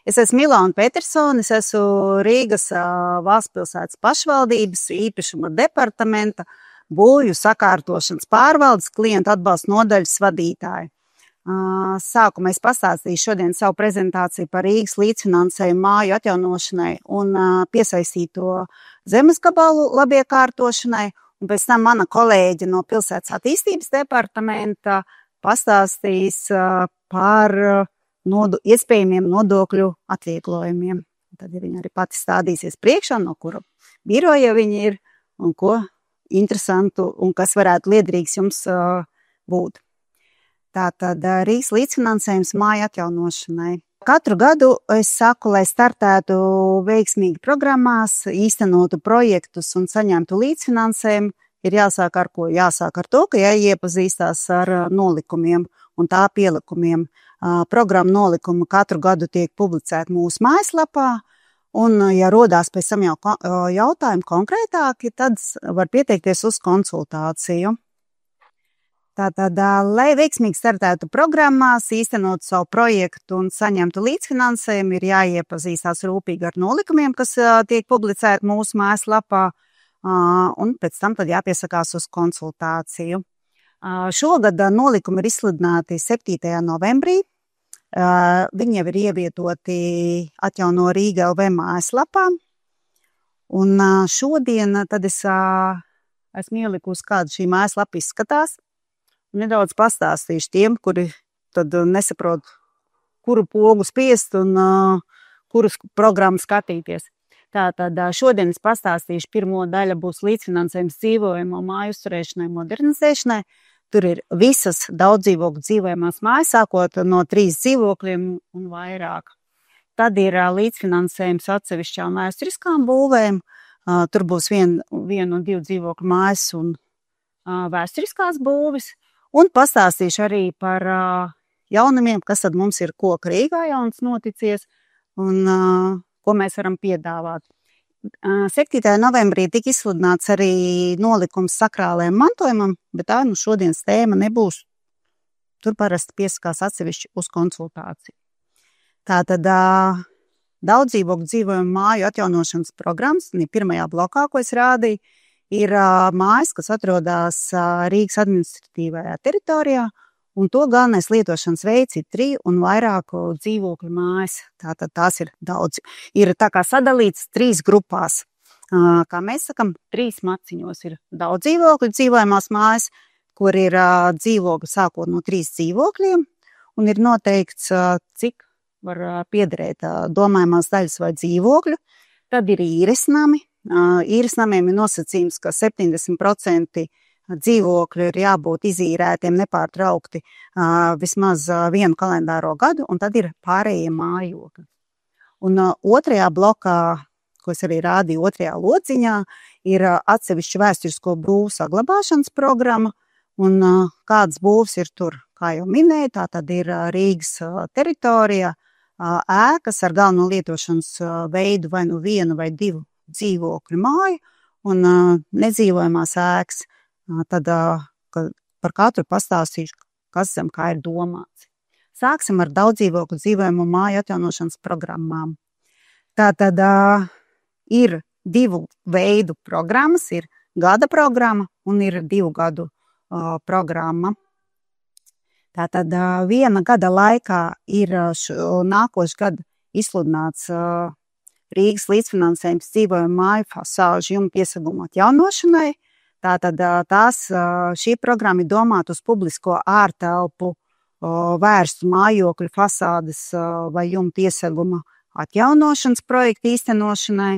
Es esmu Ilona Petersone, es esmu Rīgas valsts pilsētas pašvaldības īpašuma departamenta būvju sakārtošanas pārvaldes klientu atbalsta nodaļas vadītāja. Sākumā es pastāstīšu šodien savu prezentāciju par Rīgas līdzfinansējumu māju atjaunošanai un piesaistīto zemes gabalu labiekārtošanai, un pēc tam mana kolēģe no pilsētas attīstības departamenta pastāstīs par iespējamiem nodokļu atvieglojumiem. Tad viņa arī pati stādīsies priekšā, no kura biroja viņa ir un ko interesantu un kas varētu liederīgs jums būt. Tātad Rīgas līdzfinansējums māju atjaunošanai. Katru gadu es saku, lai startētu veiksmīgi programmās, īstenotu projektus un saņemtu līdzfinansējumu, ir jāsāk ar ko? Jāsāk ar to, ka jāiepazīstās ar nolikumiem un tā pielikumiem. Programma nolikuma katru gadu tiek publicēta mūsu mājaslapā, un, ja rodās pēc tam jautājumi konkrētāki, tad var pieteikties uz konsultāciju. Tātad, lai veiksmīgi startētu programmās, īstenot savu projektu un saņemtu līdzfinansējumu, ir jāiepazīstās rūpīgi ar nolikumiem, kas tiek publicēti mūsu mājaslapā, un pēc tam tad jāpiesakās uz konsultāciju. Šogad nolikumi ir izsludināti 7. novembrī. Viņi jau ir ievietoti Atjauno Rīga LV mājaslapā. Un šodien tad es esmu ielikusi, kāda šī mājaslapa izskatās. Nedaudz pastāstīšu tiem, kuri tad nesaprot, kuru pogu spiest un kuras programmu skatīties. Tātad šodien es pastāstīšu, pirmo daļa būs līdzfinansējums dzīvojamo māju uzturēšanai, modernizēšanai. Tur ir visas daudzdzīvokļu dzīvojamās mājas, sākot no 3 dzīvokļiem un vairāk. Tad ir līdzfinansējums atsevišķām vēsturiskām būvēm. Tur būs viena un 2 dzīvokļu mājas un vēsturiskās būvis. Un pastāstīšu arī par jaunumiem, kas tad mums ir Koka Rīgā jauns noticies un ko mēs varam piedāvāt. 7. novembrī tika izsludināts arī nolikums sakrālajam mantojumam, bet tā šodienas tēma nebūs. Tur parasti piesakās atsevišķi uz konsultāciju. Tātad daudzdzīvokļu dzīvojamu māju atjaunošanas programmas, pirmajā blokā, ko es rādīju, ir mājas, kas atrodas Rīgas administratīvajā teritorijā, un to galvenais lietošanas veids ir 3 un vairāku dzīvokļu mājas. Tātad tās ir daudz. Ir tā kā sadalīts 3 grupās. Kā mēs sakam, 3 maciņos ir daudz dzīvokļu dzīvojamās mājas, kur ir dzīvokļi sākot no 3 dzīvokļiem, un ir noteikts, cik var piederēt domājamās daļas vai dzīvokļu. Tad ir īresnami. Īresnamiem ir nosacījums, ka 70% dzīvokļu ir jābūt izīrētiem nepārtraukti vismaz 1 kalendāro gadu, un tad ir pārējie mājokļi. Un otrajā blokā, ko es arī rādīju otrajā lodziņā, ir atsevišķa vēsturisko būvu saglabāšanas programma, un kādas būvs ir tur, kā jau minēju, tā tad ir Rīgas teritorija, ēkas ar galveno lietošanas veidu vai nu 1 vai 2 dzīvokļu māju un nedzīvojamās ēkas. Tad par katru pastāstīšu, kas zem kā ir domāts. Sāksim ar daudzdzīvokļu dzīvojamo māju atjaunošanas programmām. Tātad ir 2 veidu programmas, ir gada programma un ir 2 gadu programma. Tātad 1 gada laikā ir nākošu gadu izsludināts Rīgas līdzfinansējums dzīvojamu māju fasāžu un piesegumu atjaunošanai. Tātad šī programma ir domāta uz publisko ārtelpu vērstu mājokļu fasādes vai jumta ieseguma atjaunošanas projektu īstenošanai.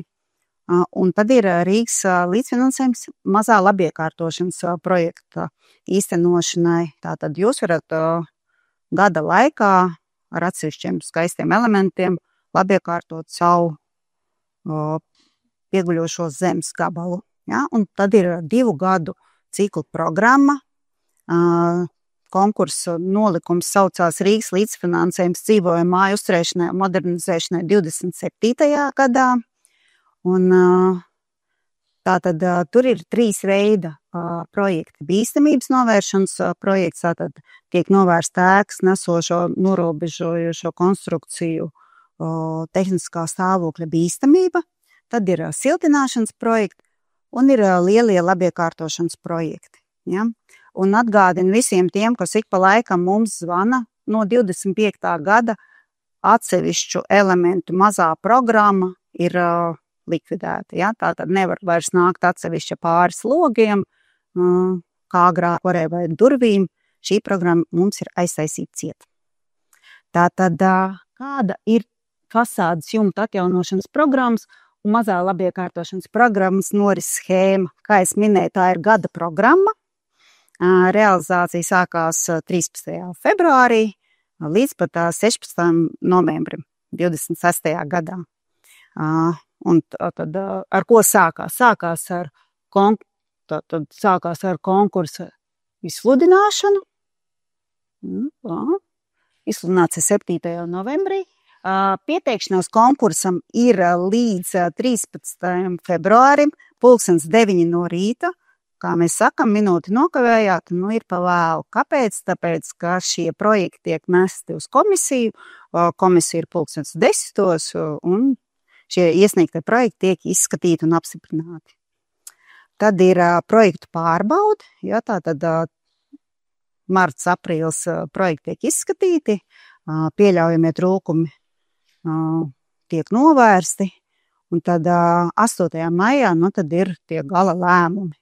Un tad ir Rīgas līdzfinansējums mazā labiekārtošanas projekta īstenošanai. Tātad jūs varat gada laikā ar atsevišķiem skaistiem elementiem labiekārtot savu pieguļošo zemes gabalu. Ja, un tad ir 2 gadu ciklu programma. Konkursu nolikums saucās Rīgas līdzfinansējums dzīvojamu māju uzturēšanai un modernizēšanai 27. gadā. Un tātad tur ir 3 veida projekti. Bīstamības novēršanas projekts, tātad tiek novērsta ēkas nesošo norobežojošo konstrukciju tehniskā stāvokļa bīstamība, tad ir siltināšanas projekti un ir lielie labiekārtošanas projekti. Ja? Un atgādinu visiem tiem, kas ik pa laikam mums zvana, no 25. gada atsevišķu elementu mazā programma ir likvidēta. Ja? Tātad nevar vairs nākt atsevišķa pāris logiem, kā agrāk varēja vai durvīm. Šī programma mums ir aiztaisīta ciet. Tātad, kāda ir fasādes jumta atjaunošanas programmas un mazā labiekārtošanas programmas norises schēma? Kā es minēju, tā ir gada programma. Realizācija sākās 13. februārī līdz pat 16. novembrim 26. gadā. Un tad ar ko sākās? Sākās ar konkursa izsludināšanu. Izsludināts 7. novembrī. Pieteikšanās konkursam ir līdz 13. februārim, 9:00 no rīta. Kā mēs sakam, minūti nokavējāt, ir pa vēlu. Kāpēc? Tāpēc, ka šie projekti tiek nesti uz komisiju. Komisija ir 10:00 un šie iesniegtie projekti tiek izskatīti un apstiprināti. Tad ir projektu pārbaude, ja, tātad marts, aprīlis projekti tiek izskatīti, pieļaujamie trūkumi tiek novērsti, un tad 8. maijā tad ir tie gala lēmumi,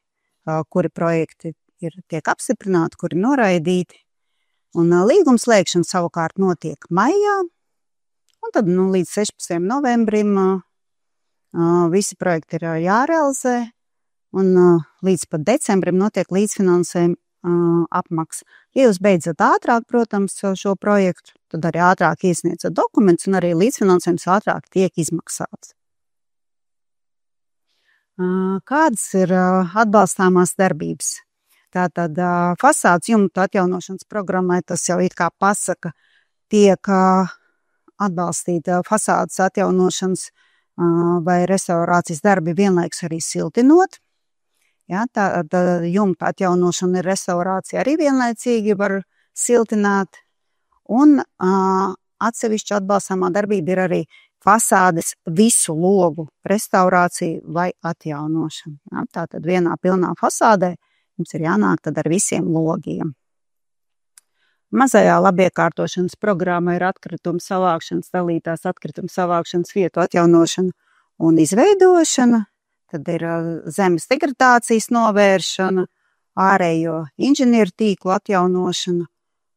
kuri projekti tiek apstiprināti, kuri noraidīti. Un līguma slēgšana savukārt notiek maijā, un tad līdz 16. novembrim visi projekti ir jārealizē, un līdz pat decembrim notiek līdzfinansējuma apmaksa. Ja jūs beidzat ātrāk, protams, šo projektu, tad arī ātrāk iesniedzat dokumentus, un arī līdzfinansējums ātrāk tiek izmaksāts. Kādas ir atbalstāmās darbības? Tātad fasādes jumta atjaunošanas programmai, tas jau it kā pasaka, tiek atbalstīta fasādes atjaunošanas vai restaurācijas darbi vienlaikus arī siltinot. Ja, tā jumta atjaunošana ir restaurācija arī vienlaicīgi var siltināt. Un atsevišķi atbalstāmā darbība ir arī fasādes visu logu restaurācija vai atjaunošana. Ja, tātad vienā pilnā fasādē mums ir jānāk tad ar visiem logiem. Mazajā labiekārtošanas programmā ir atkrituma savākšanas, dalītās atkrituma savākšanas vietu atjaunošana un izveidošana. Tad ir zemes degradācijas novēršana, ārējo inženieru tīklu atjaunošana,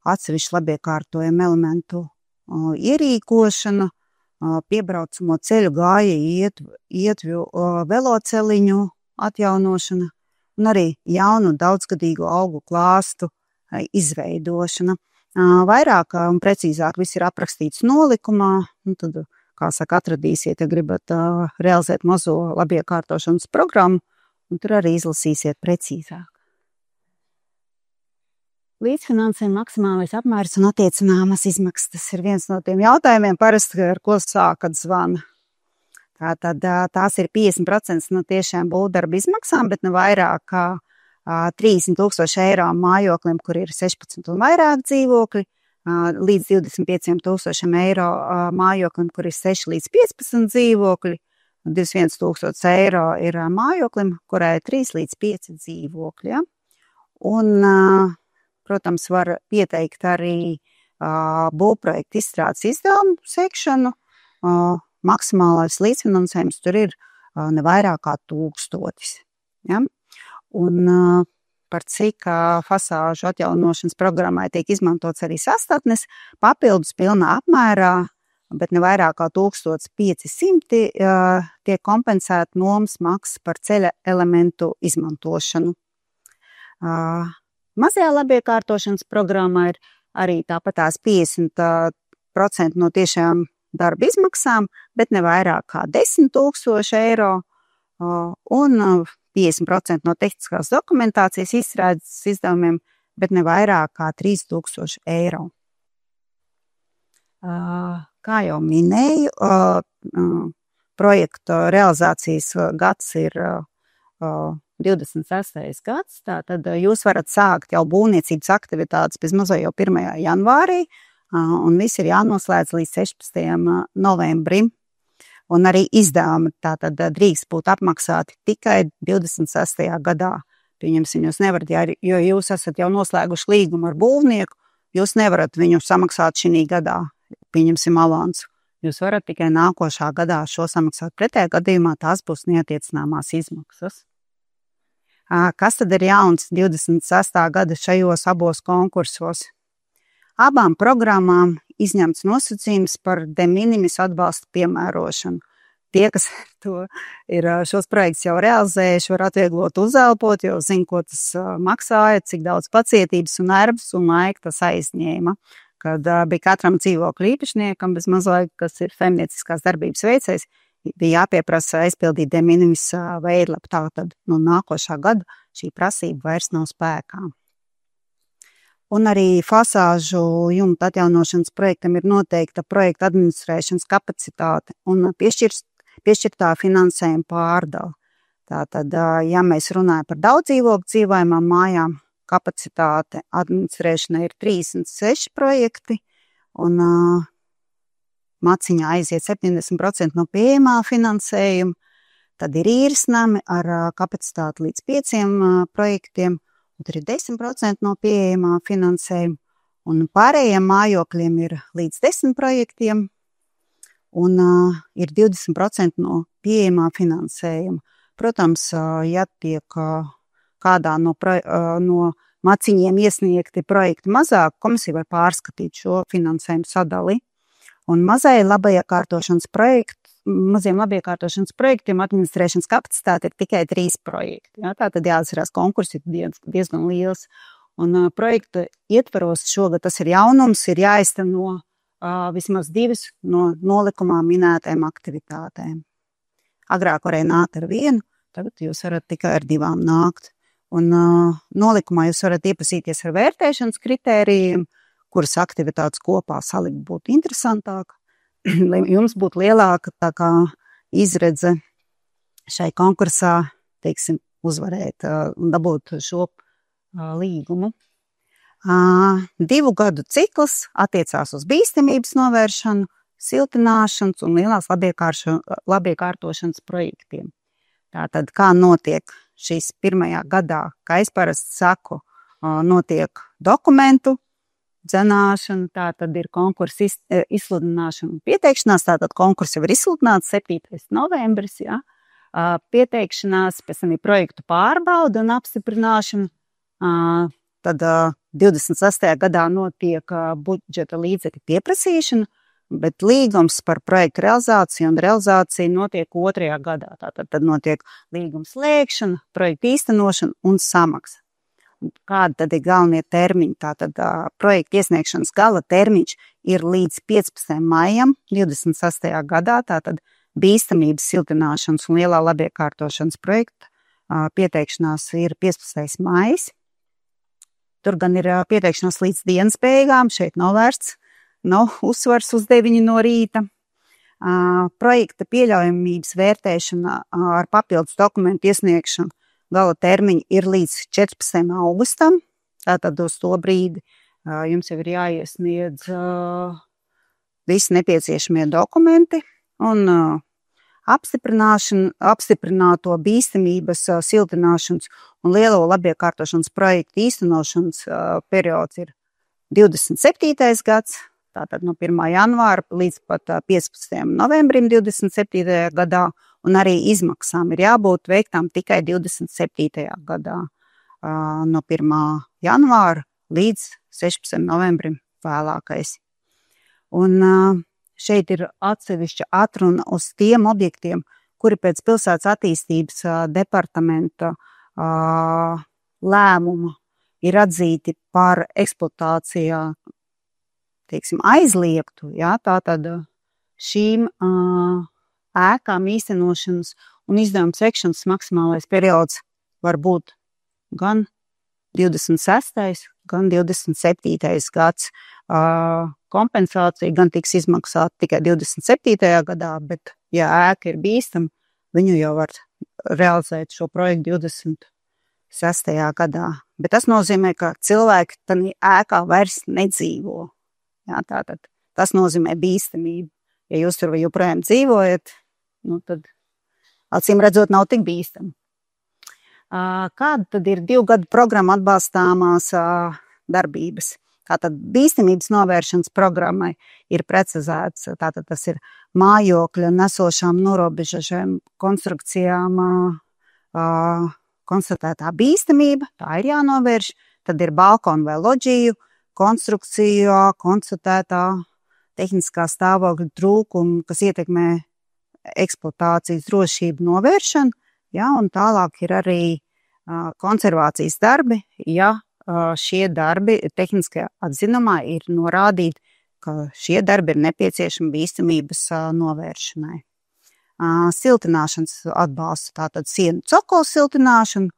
atsevišķu labiekārtojumu elementu ierīkošana, piebraucamo ceļu gāja ietvi veloceliņu atjaunošana un arī jaunu daudzgadīgu augu klāstu izveidošana. Vairāk un precīzāk viss ir aprakstīts nolikumā, un tad, kā saka, atradīsiet, ja gribat realizēt mazo labiekārtošanas programmu, un tur arī izlasīsiet precīzāk. Līdzfinansējuma maksimālais apmērs un attiecināmas izmaksas. Tas ir viens no tiem jautājumiem, parasti, ar ko sākat zvana. Tātad tās ir 50% no tiešām būvdarba izmaksām, bet ne vairāk kā 30,000 eiro mājoklim, kur ir 16 un vairāk dzīvokļi, līdz 25,000 eiro mājoklim, kur ir 6 līdz 15 dzīvokļi, 21,000 eiro ir mājoklim, kurā ir 3 līdz 5 dzīvokļi. Ja? Un, protams, var pieteikt arī būvprojektu izstrādes izdevumu sekšanu. Maksimālais līdzfinansējums tur ir ne vairāk kā 1000. Ja? Un par cik fasāžu atjaunošanas programmai tiek izmantots arī sastatnes, papildus pilnā apmērā, bet ne vairāk kā 1500 tiek kompensēta nomas maksa par ceļa elementu izmantošanu. Mazajā labiekārtošanas programmā ir arī tāpatās 50% no tiešām darba izmaksām, bet ne vairāk kā 10,000 eiro un 50% no tehniskās dokumentācijas izstrādes izdevumiem, bet ne vairāk kā 3,000 eiro. Kā jau minēju, projekta realizācijas gads ir 26. gads, tātad jūs varat sākt jau būvniecības aktivitātes bezmazliet jau 1. janvārī, un viss ir jānoslēdz līdz 16. novembrim. Un arī izdevumi tātad drīkst būt apmaksāti tikai 26. gadā. Pieņemsim, jūs nevarat, jo jūs esat jau noslēguši līgumu ar būvnieku, jūs nevarat viņu samaksāt šī gadā, pieņemsim avansu. Jūs varat tikai nākošā gadā šo samaksāt. Pretējā gadījumā tās būs neatiecināmās izmaksas. Kas tad ir jauns 26. gada šajos abos konkursos? Abām programmām izņemts nosacījums par de minimis atbalstu piemērošanu. Tie, kas šos projektus jau realizējuši, var atvieglot uzelpot, jo zina, ko tas maksāja, cik daudz pacietības un nervus un laika tas aizņēma. Kad bija katram dzīvokļu īpašniekam bez mazlaika, kas ir femnieciskās darbības veicējs, bija jāpieprasa aizpildīt de minimis veidlapu. Tātad no nākošā gada šī prasība vairs nav spēkā. Un arī fasāžu jumta atjaunošanas projektam ir noteikta projekta administrēšanas kapacitāte un piešķirtā finansējuma pārdala. Tātad, ja mēs runājam par daudz dzīvokļu dzīvojamām mājām, kapacitāte administrēšanai ir 36 projekti, un maciņā aiziet 70% no pieejamā finansējuma. Tad ir īres nami ar kapacitāti līdz 5 projektiem, un tur ir 10% no pieejamā finansējuma, un pārējiem mājokļiem ir līdz 10 projektiem, un ir 20% no pieejamā finansējuma. Protams, ja tiek kādā no maciņiem iesniegti projekti mazāk, komisija var pārskatīt šo finansējumu sadali. Un maziem labiekārtošanas projektiem administrēšanas kapacitāte ir tikai 3 projekti. Ja? Tātad jāatcerās, konkurss ir diezgan liels. Un projekta ietvaros šogad tas ir jaunums, ir jāizteno vismaz 2 no nolikumā minētajām aktivitātēm. Agrāk varēja nākt ar 1, tagad jūs varat tikai ar 2 nākt. Un nolikumā jūs varat iepazīties ar vērtēšanas kritērijiem, kuras aktivitātes kopā salikt būtu interesantāk, lai jums būtu lielāka tā kā izredze šai konkursā, teiksim, uzvarēt un dabūt šo līgumu. 2 gadu cikls attiecās uz bīstamības novēršanu, siltināšanas un lielās labiekārtošanas projektiem. Tātad, kā notiek šīs pirmajā gadā, kā es parasti saku, notiek dokumentu dzenāšana, tātad ir konkursa izsludināšana un pieteikšanās, tātad konkurss jau ir izsludināts 7. novembris, ja? Pieteikšanās, pēc tam ir projektu pārbauda un apstiprināšana, tad 26. gadā notiek budžeta līdzekļu pieprasīšana, bet līgums par projektu realizāciju un realizāciju notiek 2. gadā. Tātad tad notiek līgums slēgšana, projektu īstenošana un samaksa. Kādi tad ir galvenie termiņi? Tātad projekta iesniegšanas gala termiņš ir līdz 15. maijam 26. gadā, tātad bīstamības siltināšanas un lielā labiekārtošanas projekta pieteikšanās ir 15. maijs. Tur gan ir pieteikšanās līdz dienas beigām, šeit nav vērts, nav uzsvars uz 9 no rīta. Projekta pieļaujamības vērtēšana ar papildus dokumentu iesniegšanu gala termiņi ir līdz 14. augustam, tātad uz to brīdi jums jau ir jāiesniedz visi nepieciešamie dokumenti un apstiprināto bīstamības siltināšanas un lielo labiekārtošanas projektu īstenošanas periods ir 27. gads, tātad no 1. janvāra līdz pat 15. novembrim 27. gadā, un arī izmaksām ir jābūt veiktām tikai 27. gadā, no 1. janvāra līdz 16. novembrim vēlākais. Un šeit ir atsevišķa atruna uz tiem objektiem, kuri pēc pilsētas attīstības departamenta lēmuma ir atzīti par eksploatācijā, teiksim, aizliegtu, ja, tātad šīm ēkām īstenošanas un izdevumu sekšanas maksimālais periods var būt gan 26. gan 27. gads. Kompensācija gan tiks izmaksāta tikai 27. gadā, bet, ja ēka ir bīstama, viņu jau var realizēt šo projektu 26. gadā. Bet tas nozīmē, ka cilvēki tādā ēkā vairs nedzīvo. Jā, tātad tas nozīmē bīstamību. Ja jūs tur joprojām dzīvojat, tad acīm redzot nav tik bīstami. Kāda tad ir 2 gadu programma atbalstāmās darbības? Tātad bīstamības novēršanas programmai ir precizēts, tātad tas ir mājokļa nesošām norobežošām konstrukcijām konstatētā bīstamība, tā ir jānovērš, tad ir balkonu vai loģiju konstrukcijā konstatētā tehniskā stāvokļa trūkumu, kas ietekmē eksploatācijas drošību novēršanu, ja, un tālāk ir arī konservācijas darbi, ja šie darbi tehniskajā atzinumā ir norādīti, ka šie darbi ir nepieciešami bīstamības novēršanai. Siltināšanas atbalstu, tātad sienu cokolu siltināšanu,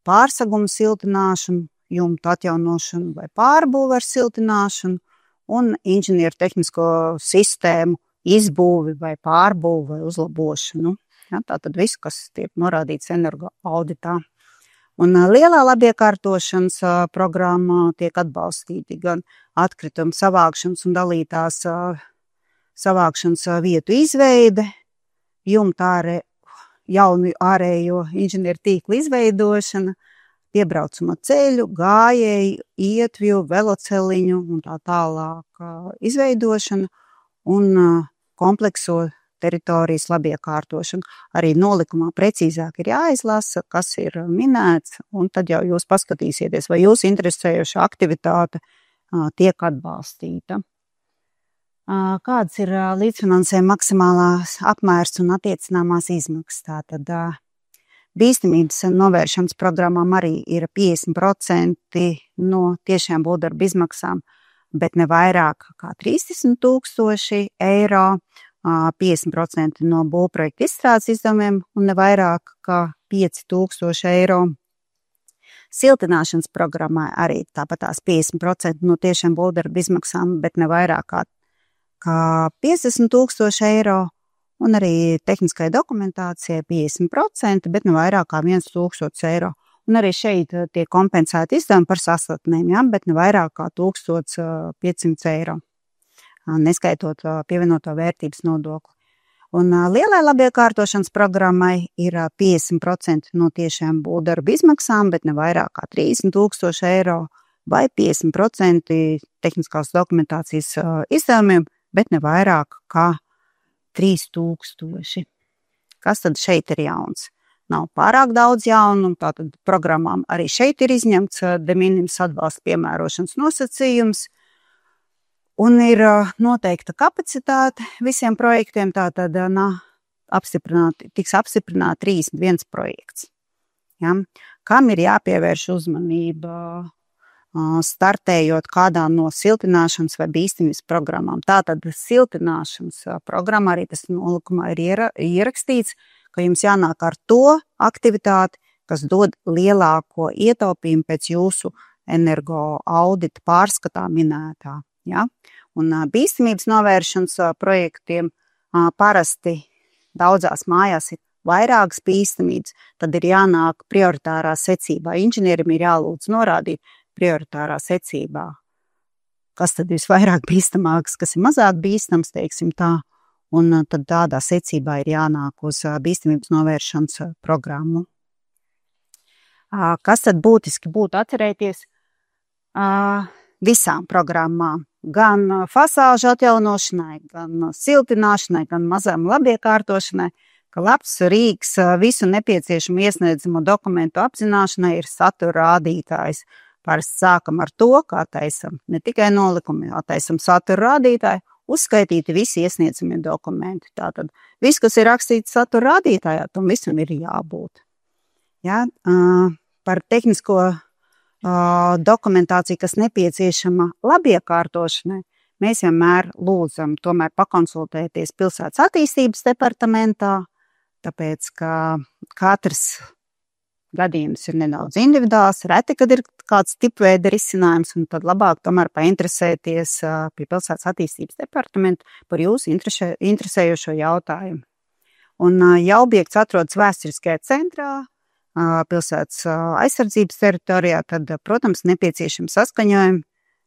pārsegumu siltināšanu, jumtu atjaunošanu vai pārbūvi ar siltināšanu un inženieru tehnisko sistēmu izbūvi vai pārbūvi vai uzlabošanu. Ja, tātad viss, kas tiek norādīts energo auditā. Un lielā labiekārtošanas programmā tiek atbalstīti gan atkritumu savākšanas un dalītās savākšanas vietu izveide, jaunu ārējo inženieru tīklu izveidošana, piebraucamo ceļu, gājēju, ietvju, veloceliņu un tā tālāk izveidošana un komplekso teritorijas labiekārtošana. Arī nolikumā precīzāk ir jāizlasa, kas ir minēts, un tad jau jūs paskatīsieties, vai jūs interesējoša aktivitāte tiek atbalstīta. Kāds ir līdzfinansējuma maksimālās apmērs un attiecināmās izmaksas? Tātad bīstamības novēršanas programmām arī ir 50% no tiešām būvdarba izmaksām, bet ne vairāk kā 30,000 eiro. 50% no būvprojekta izstrādes izdevumiem un ne vairāk kā 5,000 eiro. Siltināšanas programmā arī tāpatās 50% no tiešām būvdarba izmaksām, bet ne vairāk kā 50,000 eiro. Un arī tehniskai dokumentācijai 50%, bet ne vairāk kā 1,000 eiro. Un arī šeit tiek kompensēti izdevumi par saslatnēm, ja, bet ne vairāk kā 1,500 eiro. Neskaitot pievienoto vērtības nodokli. Un lielai labiekārtošanas programmai ir 50% no tiešām būvdarba izmaksām, bet ne vairāk kā 30,000 eiro, vai 50% tehniskās dokumentācijas izdevumiem, bet ne vairāk kā 3,000. Kas tad šeit ir jauns? Nav pārāk daudz jaunu, tātad programmām arī šeit ir izņemts de minimis atbalsta piemērošanas nosacījums, un ir noteikta kapacitāte visiem projektiem, tātad tiks apstiprināti 31 projekts. Ja? Kam ir jāpievērš uzmanība startējot kādā no siltināšanas vai bīstamības programmām? Tātad siltināšanas programmā arī tas nolikumā ir ierakstīts, ka jums jānāk ar to aktivitāti, kas dod lielāko ietaupījumu pēc jūsu energo audita pārskatā minētā. Ja? Un bīstamības novēršanas projektiem parasti daudzās mājās ir vairākas bīstamības, tad ir jānāk prioritārā secībā. Inženierim ir jālūdz norādīt prioritārā secībā, kas tad visvairāk bīstamāks, kas ir mazāk bīstams, teiksim tā, un tad tādā secībā ir jānāk uz bīstamības novēršanas programmu. Kas tad būtiski būtu atcerēties visām programmām? Gan fasāžu atjaunošanai, gan siltināšanai, gan mazām labiekārtošanai, ka labs rīks visu nepieciešamo iesniedzamo dokumentu apzināšanai ir satura rādītājs. Parasti sākam ar to, kā taisam ne tikai nolikumi, taisam satura rādītāju, uzskaitīti visi iesniedzamie dokumenti. Tātad viss, kas ir rakstīts satura rādītājā, tam visam ir jābūt. Ja? Par tehnisko dokumentāciju, kas nepieciešama labiekārtošanai, mēs vienmēr lūdzam tomēr pakonsultēties pilsētas attīstības departamentā, tāpēc, ka katrs gadījums ir nedaudz individuāls, reti, kad ir kāds tipveida risinājums, un tad labāk tomēr painteresēties pie pilsētas attīstības departamenta par jūsu interesējošo jautājumu. Un, ja objekts atrodas vēsturiskajā centrā, pilsētas aizsardzības teritorijā, tad, protams, nepieciešams saskaņojumi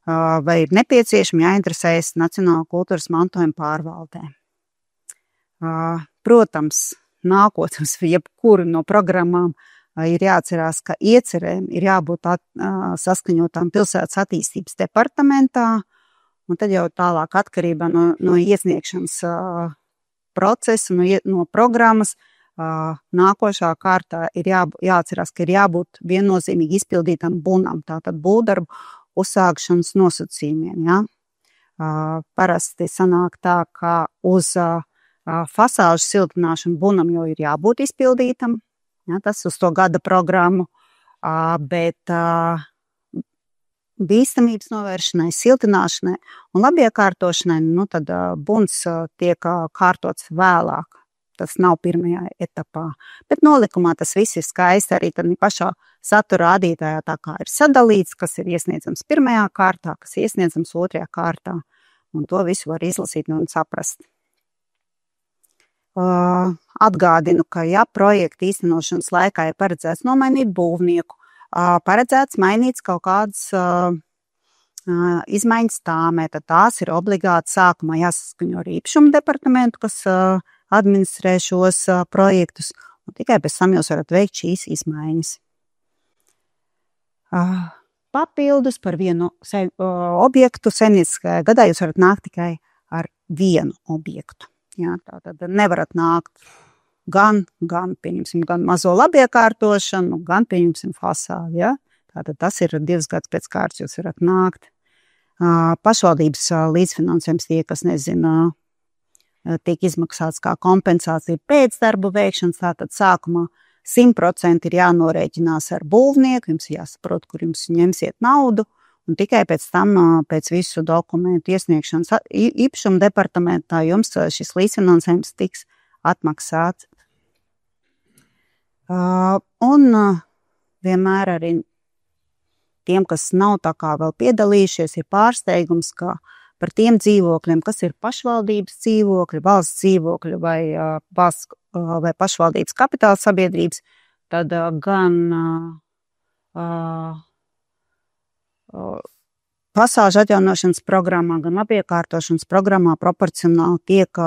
vai ir nepieciešami jāinteresējas Nacionālā kultūras mantojuma pārvaldē. Protams, nākotnes jebkuru no programmām ir jāatcerās, ka iecerēm ir jābūt saskaņotām pilsētas attīstības departamentā, un tad jau tālāk atkarībā no iesniegšanas procesa, no programmas, nākošā kārtā ir jāatcerās, ka ir jābūt viennozīmīgi izpildītam bunam, tātad būvdarbu uzsākšanas nosacījumiem. Ja? Parasti sanāk tā, ka uz fasāžu siltināšanu bunam jau ir jābūt izpildītam, ja? Tas uz to gada programmu, bet bīstamības novēršanai, siltināšanai un labiekārtošanai, tad buns tiek kārtots vēlāk. Tas nav pirmajā etapā. Bet nolikumā tas viss ir skaisti arī tad pašā satura rādītājā, tā kā ir sadalīts, kas ir iesniedzams pirmajā kārtā, kas iesniedzams otrajā kārtā. Un to visu var izlasīt un saprast. Atgādinu, ka ja projekta īstenošanas laikā ir paredzēts nomainīt būvnieku, paredzēts mainīts kaut kādas izmaiņas tāmē, tad tās ir obligāti sākumā jāsaskaņo ar īpašumu departamentu, kas administrē šos projektus, un tikai pēc tam jūs varat veikt šīs izmaiņas. Papildus par vienu objektu saimnieciskajā gadā jūs varat nākt tikai ar vienu objektu. Jā, tātad nevarat nākt gan mazo labiekārtošanu, gan pieņemsim fasādi. Ja? Tātad tas ir 2 gadus pēc kārtas jūs varat nākt. Pašvaldības līdzfinansējums tie, kas nezina, tiek izmaksāts kā kompensācija pēc darbu veikšanas, tātad sākumā 100% ir jānorēķinās ar būvnieku, jums jāsaprot, kur jums ņemsiet naudu, un tikai pēc tam, pēc visu dokumentu iesniegšanas īpašuma departamentā jums šis līdzfinansējums tiks atmaksāts. Un vienmēr arī tiem, kas nav tā kā vēl piedalījušies, ir pārsteigums, ka par tiem dzīvokļiem, kas ir pašvaldības dzīvokļi, valsts dzīvokļi vai pašvaldības kapitāla sabiedrības, tad gan fasāžu atjaunošanas programmā, gan labiekārtošanas programmā proporcionāli tiek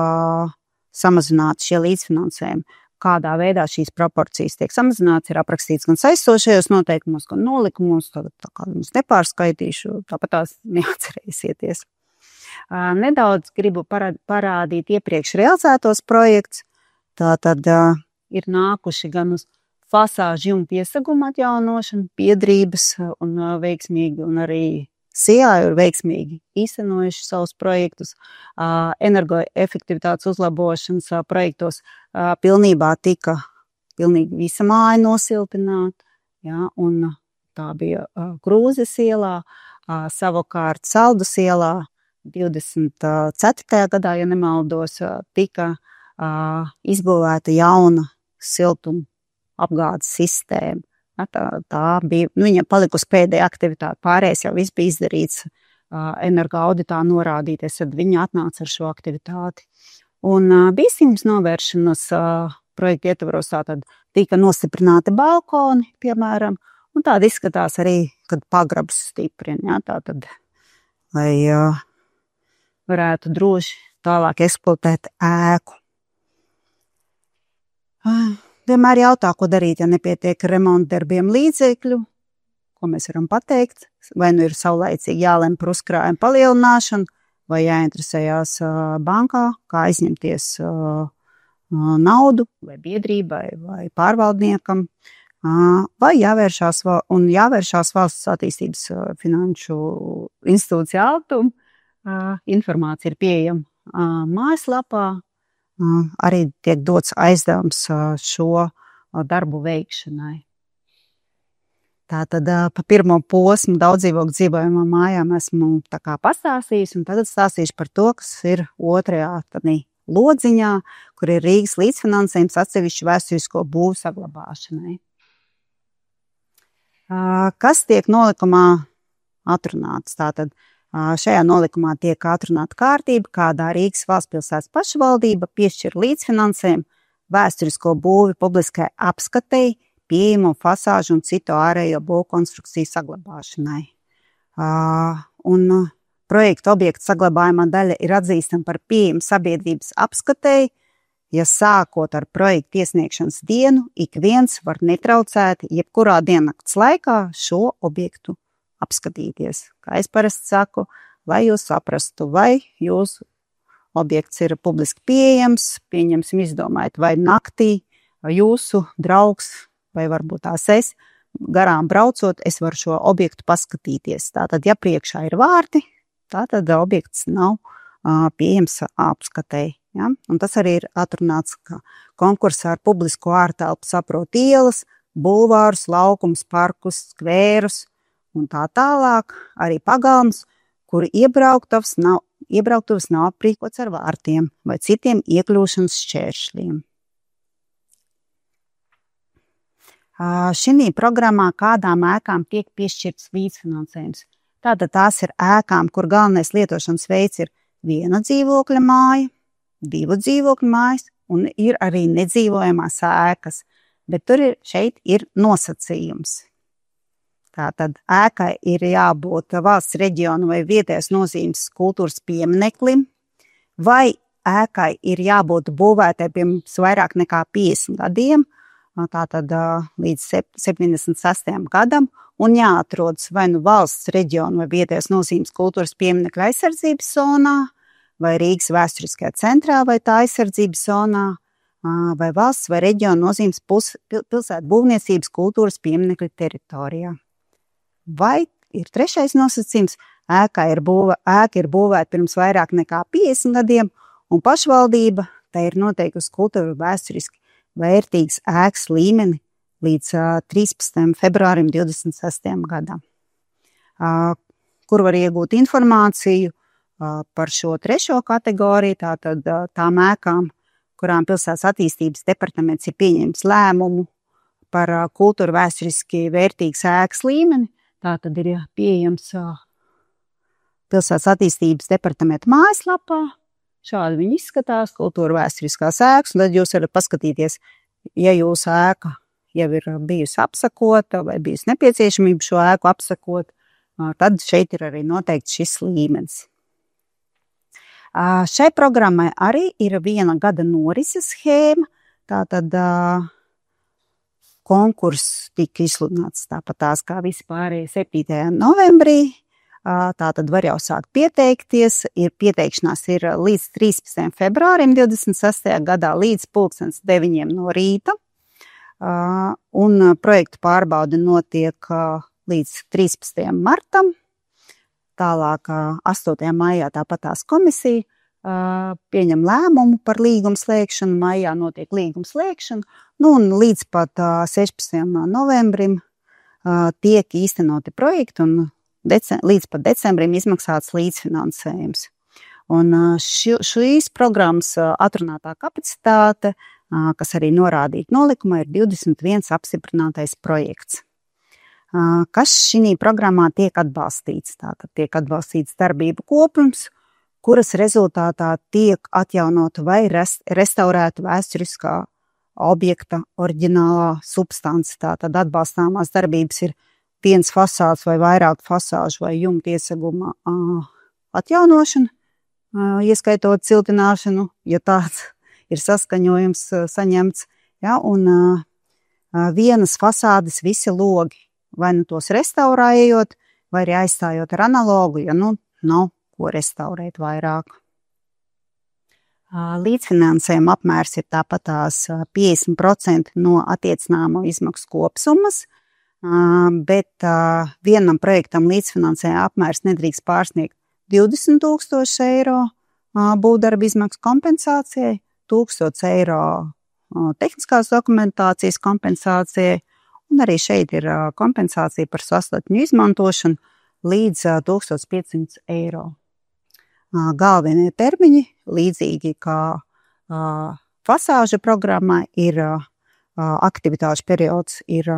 samazināti šie līdzfinansējumi. Kādā veidā šīs proporcijas tiek samazināts, ir aprakstīts gan saistošajos noteikumos, gan nolikumos, tā kā jums nepārskaitīšu, tāpat tās neatcerēsieties. Nedaudz gribu parādīt iepriekš realizētos projekts. Tātad ir nākuši gan uz fasāžu un piesaguma atjaunošanu, Biedrības un veiksmīgi, un arī SIA ir veiksmīgi īstenojuši savus projektus. Energoefektivitātes uzlabošanas projektos pilnībā tika visa māja nosiltināta. Ja, un tā bija Krūzes ielā, savukārt Saldus ielā 24. gadā, ja nemaldos, tika izbūvēta jauna siltuma apgādes sistēma. Tā bija, viņa palikusi pēdējā aktivitāte, pārējais jau viss bija izdarīts energoauditā norādīties, tad viņa atnāca ar šo aktivitāti. Un bīstamības novēršanas projekta ietvaros tātad tika nostiprināti balkoni, piemēram, un tāda izskatās arī, kad pagrabs stiprina, ja, tātad, lai varētu droši tālāk eksploatēt ēku. Vienmēr jautā, ko darīt, ja nepietiek remontdarbiem līdzekļu, ko mēs varam pateikt, vai nu ir saulaicīgi jālem par uzkrājumu palielināšanu, vai jāinteresējās bankā, kā aizņemties naudu, vai biedrībai, vai pārvaldniekam, vai jāvēršās valsts attīstības finanšu institūcija Altum. Informācija ir pieejama mājaslapā. Arī tiek dots aizdevums šo darbu veikšanai. Tātad pa pirmo posmu daudzdzīvokļu dzīvojamām mājām esmu tā kā pastāstījis, un tagad stāstīšu par to, kas ir otrajā lodziņā, kur ir Rīgas līdzfinansējums atsevišķu vēsturisko būvu saglabāšanai. Kas tiek nolikumā atrunāts? Tātad šajā nolikumā tiek atrunāta kārtība, kādā Rīgas valstspilsētas pašvaldība piešķir līdzfinansējumu vēsturisko būvi publiskai apskatei, pieejamo fasāžu un citu ārējo būvkonstrukciju saglabāšanai. un projekta objekta saglabājumā daļa ir atzīstama par pieejamu sabiedrības apskatei, ja sākot ar projekta iesniegšanas dienu, ik viens var netraucēti jebkurā diennakts laikā šo objektu apskatīties. Kā es parasti saku, lai jūs saprastu, vai jūsu objekts ir publiski pieejams, pieņemsim izdomājot, vai naktī, vai jūsu draugs, vai varbūt tās es, garām braucot, es varu šo objektu paskatīties. Tātad, ja priekšā ir vārti, tātad objekts nav pieejams apskatei. Ja? Un tas arī ir atrunāts, ka konkursā ar publisko ārtelpu saprot ielas, bulvārus, laukums, parkus, skvērus un tā tālāk, arī pagalms, kuri iebrauktavas nav aprīkots ar vārtiem vai citiem iekļūšanas šķēršļiem. Šī programmā kādām ēkām tiek piešķirts līdzfinansējums. Tātad tās ir ēkām, kur galvenais lietošanas veids ir viena dzīvokļa māja, 2 dzīvokļu mājas un ir arī nedzīvojamās ēkas, bet šeit ir nosacījums. Tātad ēkai ir jābūt valsts reģionu vai vietējās nozīmes kultūras piemineklim, vai ēkai ir jābūt būvētai pirms vairāk nekā 50 gadiem, tātad līdz 76. gadam, un jāatrodas vai nu valsts reģionu vai vietējās nozīmes kultūras pieminekļa aizsardzības zonā, vai Rīgas vēsturiskajā centrā vai tā aizsardzības zonā, vai valsts vai reģionu nozīmes pilsētu būvniecības kultūras pieminekļa teritorijā. Vai ir trešais nosacījums, ēka ir būvēta pirms vairāk nekā 50 gadiem, un pašvaldība tā ir noteikusi kultūra vēsturiski vērtīgas ēkas līmeni līdz 13. februārim 26. gadam. Kur var iegūt informāciju par šo trešo kategoriju, tātad tām ēkām, kurām pilsētas attīstības departaments ir pieņēmis lēmumu par kultūra vēsturiski vērtīgas ēkas līmeni, tātad ir pieejams pilsētas attīstības departamenta mājaslapā. Šādi viņi izskatās, kultūra vēsturiskās ēkas, un tad jūs varat paskatīties, ja jūsu ēka jau ir bijusi apsakota vai bijusi nepieciešamība šo ēku apsakot, tad šeit ir arī noteikts šis līmenis. Šai programmai arī ir 1 gada norises schēma, tātad konkurss tika izsludināts tāpat tās kā visi pārējie 7. novembrī, tātad var jau sākt pieteikties, pieteikšanās ir līdz 13. februārim 26. gadā līdz 9:00 no rīta, un projektu pārbaude notiek līdz 13. martam, tālāk 8. maijā tāpat tās komisija pieņem lēmumu par līgumu slēgšanu, maijā notiek līguma slēgšana, un līdz pat 16. novembrim tiek īstenoti projekti un līdz pat decembrim izmaksāts līdzfinansējums. Un šīs programmas atrunātā kapacitāte, kas arī norādīta nolikumā, ir 21 apstiprinātais projekts. Kas šī programmā tiek atbalstīts? Tātad tiek atbalstīts darbību kopums, kuras rezultātā tiek atjaunota vai restaurēta vēsturiskā objekta oriģinālā substance. Tātad atbalstāmās darbības ir viens fasāds vai vairāk fasāžu vai jumta ieseguma atjaunošana, ieskaitot siltināšanu, ja tāds ir saskaņojums saņemts, ja, un vienas fasādes visi logi, vai nu tos restaurējot, vai arī aizstājot ar analogu, ja nu nav ko restaurēt vairāk. Līdzfinansējuma apmērs ir tāpatās 50% no attiecināmo izmaksu kopsummas, bet vienam projektam līdzfinansējuma apmērs nedrīkst pārsniegt 20 000 eiro būvdarba izmaksu kompensācijai, 1000 eiro tehniskās dokumentācijas kompensācijai, un arī šeit ir kompensācija par saslatņu izmantošanu līdz 1500 eiro. Galvenie termiņi, līdzīgi kā fasāža programmā, ir aktivitāšu periods ir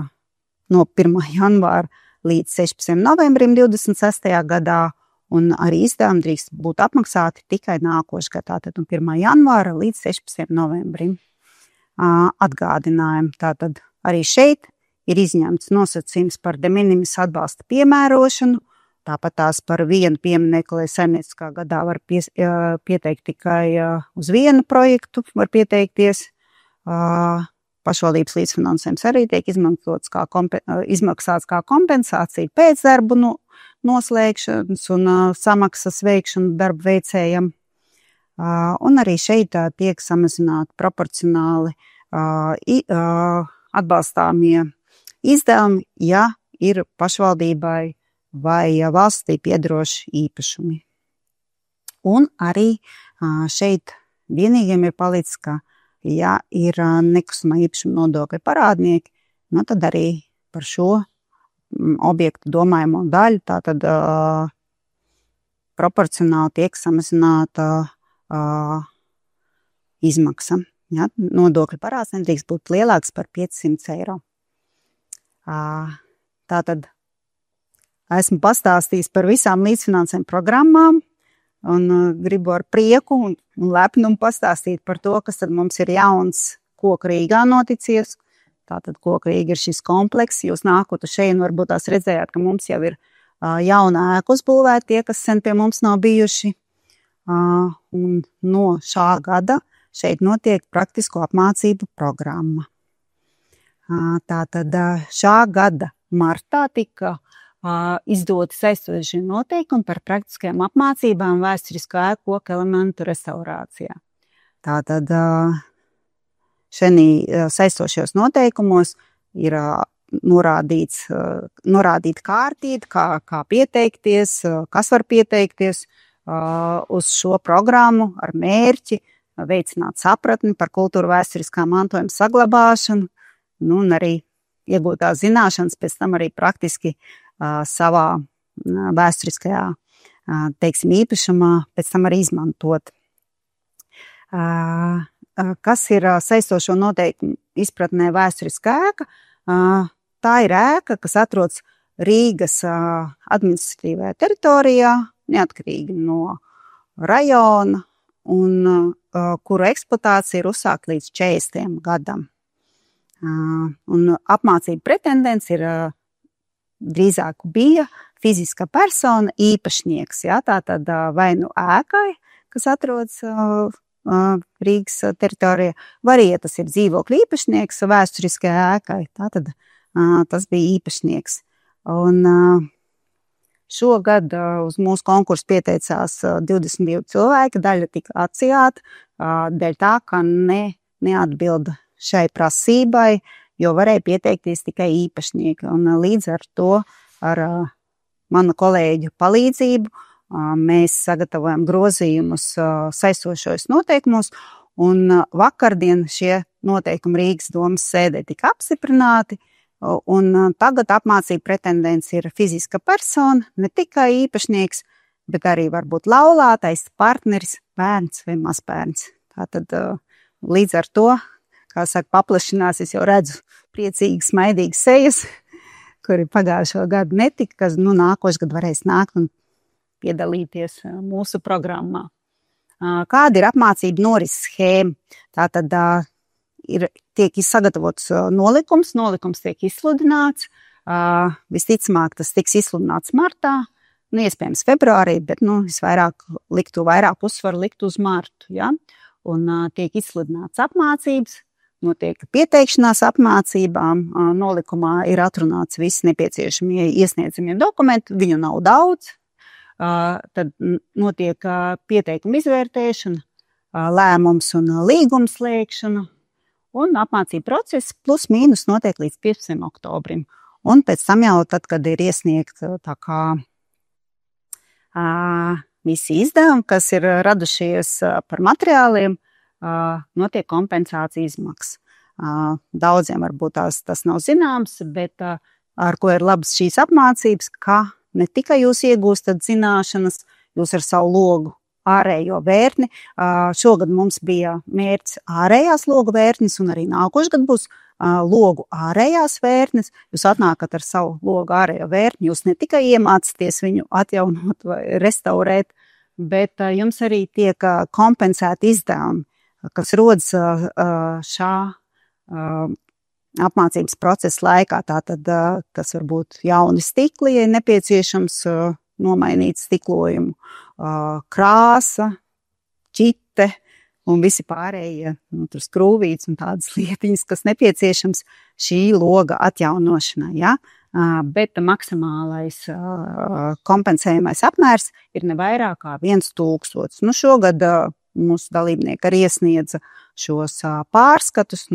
no 1. janvāra līdz 16. novembrim 26. gadā, un arī izdevumi drīkst būt apmaksāti tikai nākošajā gadā, tātad no 1. janvāra līdz 16. novembrim. Atgādinājumi, tātad arī šeit ir izņemts nosacījums par de minimis atbalsta piemērošanu, Tāpat tās par vienu pieminekli saimnieciskā gadā var pieteikt tikai uz vienu projektu, var pieteikties. Pašvaldības līdzfinansējums arī tiek izmaksāts kā kompensācija pēc darbu noslēgšanas un samaksas veikšanu darba veicējam. Un arī šeit tiek samazināti proporcionāli atbalstāmie izdevumi, ja ir pašvaldībai vai valstī piederoši īpašumi. Un arī šeit vienīgiem ir palicis, ka, ja ir nekustamā īpašuma nodokļa parādnieki, tad arī par šo objektu domājamo daļu tātad proporcionāli tiek samazināta izmaksa. Ja? Nodokļa parāds nedrīkst būt lielāks par 500 eiro. Tātad esmu pastāstījis par visām līdzfinansējuma programmām un gribu ar prieku un lepnumu pastāstīt par to, kas tad mums ir jauns Koka Rīgā noticies. Tātad Koka Rīga ir šis komplekss. Jūs nākot uz šeit, varbūt tās redzējāt, ka mums jau ir jauna ēka uzbūvēta, tie, kas sen pie mums nav bijuši. Un no šā gada šeit notiek praktisko apmācību programma. Tātad šā gada martā tika izdoti saistošie noteikumi par praktiskajām apmācībām vēsturiskā ēku koku elementu restaurācijā. Tātad šajā saistošajos noteikumos ir norādīta kārtība, kā pieteikties, kas var pieteikties uz šo programmu ar mērķi veicināt sapratni par kultūra vēsturiskā mantojuma saglabāšanu, un arī iegūtās zināšanas pēc tam arī praktiski savā vēsturiskajā, teiksim, īpašumā pēc tam arī izmantot. Kas ir saistošo noteikumu izpratnē vēsturiskā ēka? Tā ir ēka, kas atrodas Rīgas administratīvajā teritorijā, neatkarīgi no rajona, un kuru eksploatācija ir uzsākta līdz 40. gadam. Un apmācību pretendents ir drīzāk bija fiziska persona īpašnieks, ja, tātad vai nu ēkai, kas atrodas Rīgas teritorijā, vai arī, ja tas ir dzīvokļu īpašnieks vēsturiskajai ēkai, tātad tas bija īpašnieks. Un šogad uz mūsu konkursu pieteicās 22 cilvēki, daļa tika atsijāta, dēļ tā, ka neatbilda šai prasībai, jo varēja pieteikties tikai īpašnieki. Un līdz ar to, ar manu kolēģu palīdzību, mēs sagatavojam grozījumus saistošos noteikumos, un vakardien šie noteikumi Rīgas domas sēdē tika apstiprināti, un tagad apmācību pretendents ir fiziska persona, ne tikai īpašnieks, bet arī varbūt laulātais, partneris, bērns vai mazbērns. Tātad līdz ar to, kā saka, paplašinās, es jau redzu priecīgas, smaidīgas sejas, kuri pagājušo gadu netika, kas nākošais gadu varēs nākt un piedalīties mūsu programmā. Kāda ir apmācība norises schēma? Tātad tiek sagatavots nolikums tiek izsludināts, visticamāk tas tiks izsludināts martā, iespējams februārī, bet vairāk uzsvaru likt uz martu, ja? Un tiek izsludināts apmācības, notiek pieteikšanās apmācībām, nolikumā ir atrunāts visi nepieciešamie iesniedzamie dokumenti, viņu nav daudz, tad notiek pieteikuma izvērtēšana, lēmums un līgums slēgšana, un apmācību process plus mīnus notiek līdz 15. oktobrim. Un pēc tam jau tad, kad ir iesniegt tā kā visi izdevumi, kas ir radušies par materiāliem, notiek kompensācija izmaksas. Daudziem varbūt tas nav zināms, bet ar ko ir labas šīs apmācības, ka ne tikai jūs iegūstat zināšanas, jūs ar savu logu ārējo vērtni. Šogad mums bija mērķis ārējās logu vērtnes, un arī nākošgad būs logu ārējās vērtnes. Jūs atnākat ar savu logu ārējo vērtni, jūs ne tikai iemācāties viņu atjaunot vai restaurēt, bet jums arī tiek kompensēti izdevumi, kas rodas šā apmācības procesa laikā. Tātad tas var būt jauni stikli, ja nepieciešams nomainīt stiklojumu, krāsa, ķite un visi pārējie, tur skrūvītes un tādas lietiņas, kas nepieciešams šī loga atjaunošanai, ja? Bet maksimālais kompensējamais apmērs ir ne vairāk kā 1000. Šogad mūsu dalībnieki arī iesniedza šos pārskatus,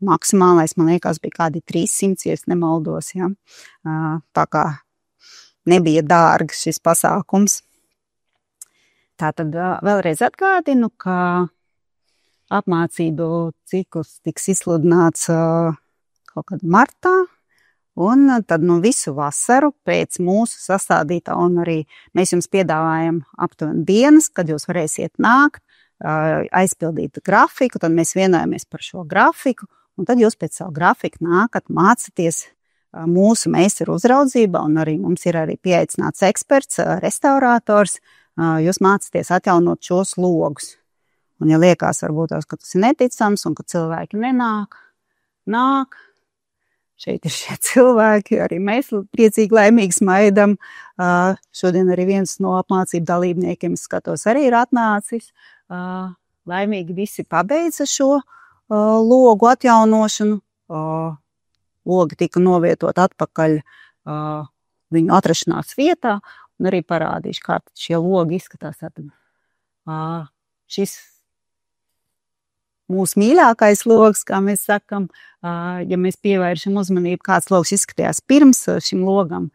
maksimālais, man liekas, bija kādi 300, ja es nemaldos, ja? Tā kā nebija dārgs šis pasākums. Tātad vēlreiz atgādinu, ka apmācību cikls tiks izsludināts kaut kad martā, un tad visu vasaru pēc mūsu sastādītā, un arī mēs jums piedāvājam aptuveni dienas, kad jūs varēsiet nākt, aizpildīt grafiku, tad mēs vienojamies par šo grafiku, un tad jūs pēc savu grafiku nākat, mācaties mūsu meistaru uzraudzībā, un arī mums ir arī pieaicināts eksperts, restaurātors, jūs mācaties atjaunot šos logus. Un ja liekas varbūt, ka tas ir neticams un ka cilvēki nenāk, šeit ir šie cilvēki, arī mēs priecīgi laimīgi smaidam. Šodien arī viens no apmācību dalībniekiem, skatos, arī ir atnācis. Laimīgi visi pabeidza šo logu atjaunošanu. Logi tika novietot atpakaļ viņu atrašanās vietā, un arī parādīšu, kā šie logi izskatās. Šis mūsu mīļākais logs, kā mēs sakam, ja mēs pievēršam uzmanību, kāds logs izskatījās pirms šim logam,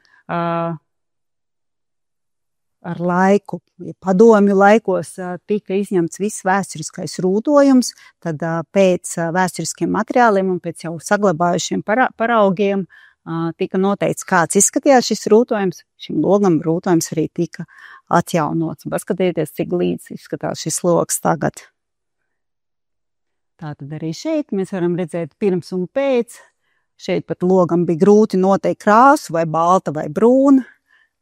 ar laiku, padomju laikos tika izņemts viss vēsturiskais rūtojums, tad pēc vēsturiskiem materiāliem un pēc jau saglabājušiem paraugiem tika noteikts, kāds izskatījās šis rūtojums. Šim logam rūtojums arī tika atjaunots. Paskatieties, cik līdz izskatās šis logs tagad. Tātad arī šeit mēs varam redzēt pirms un pēc. Šeit pat logam bija grūti noteikt krāsu, vai balta vai brūna.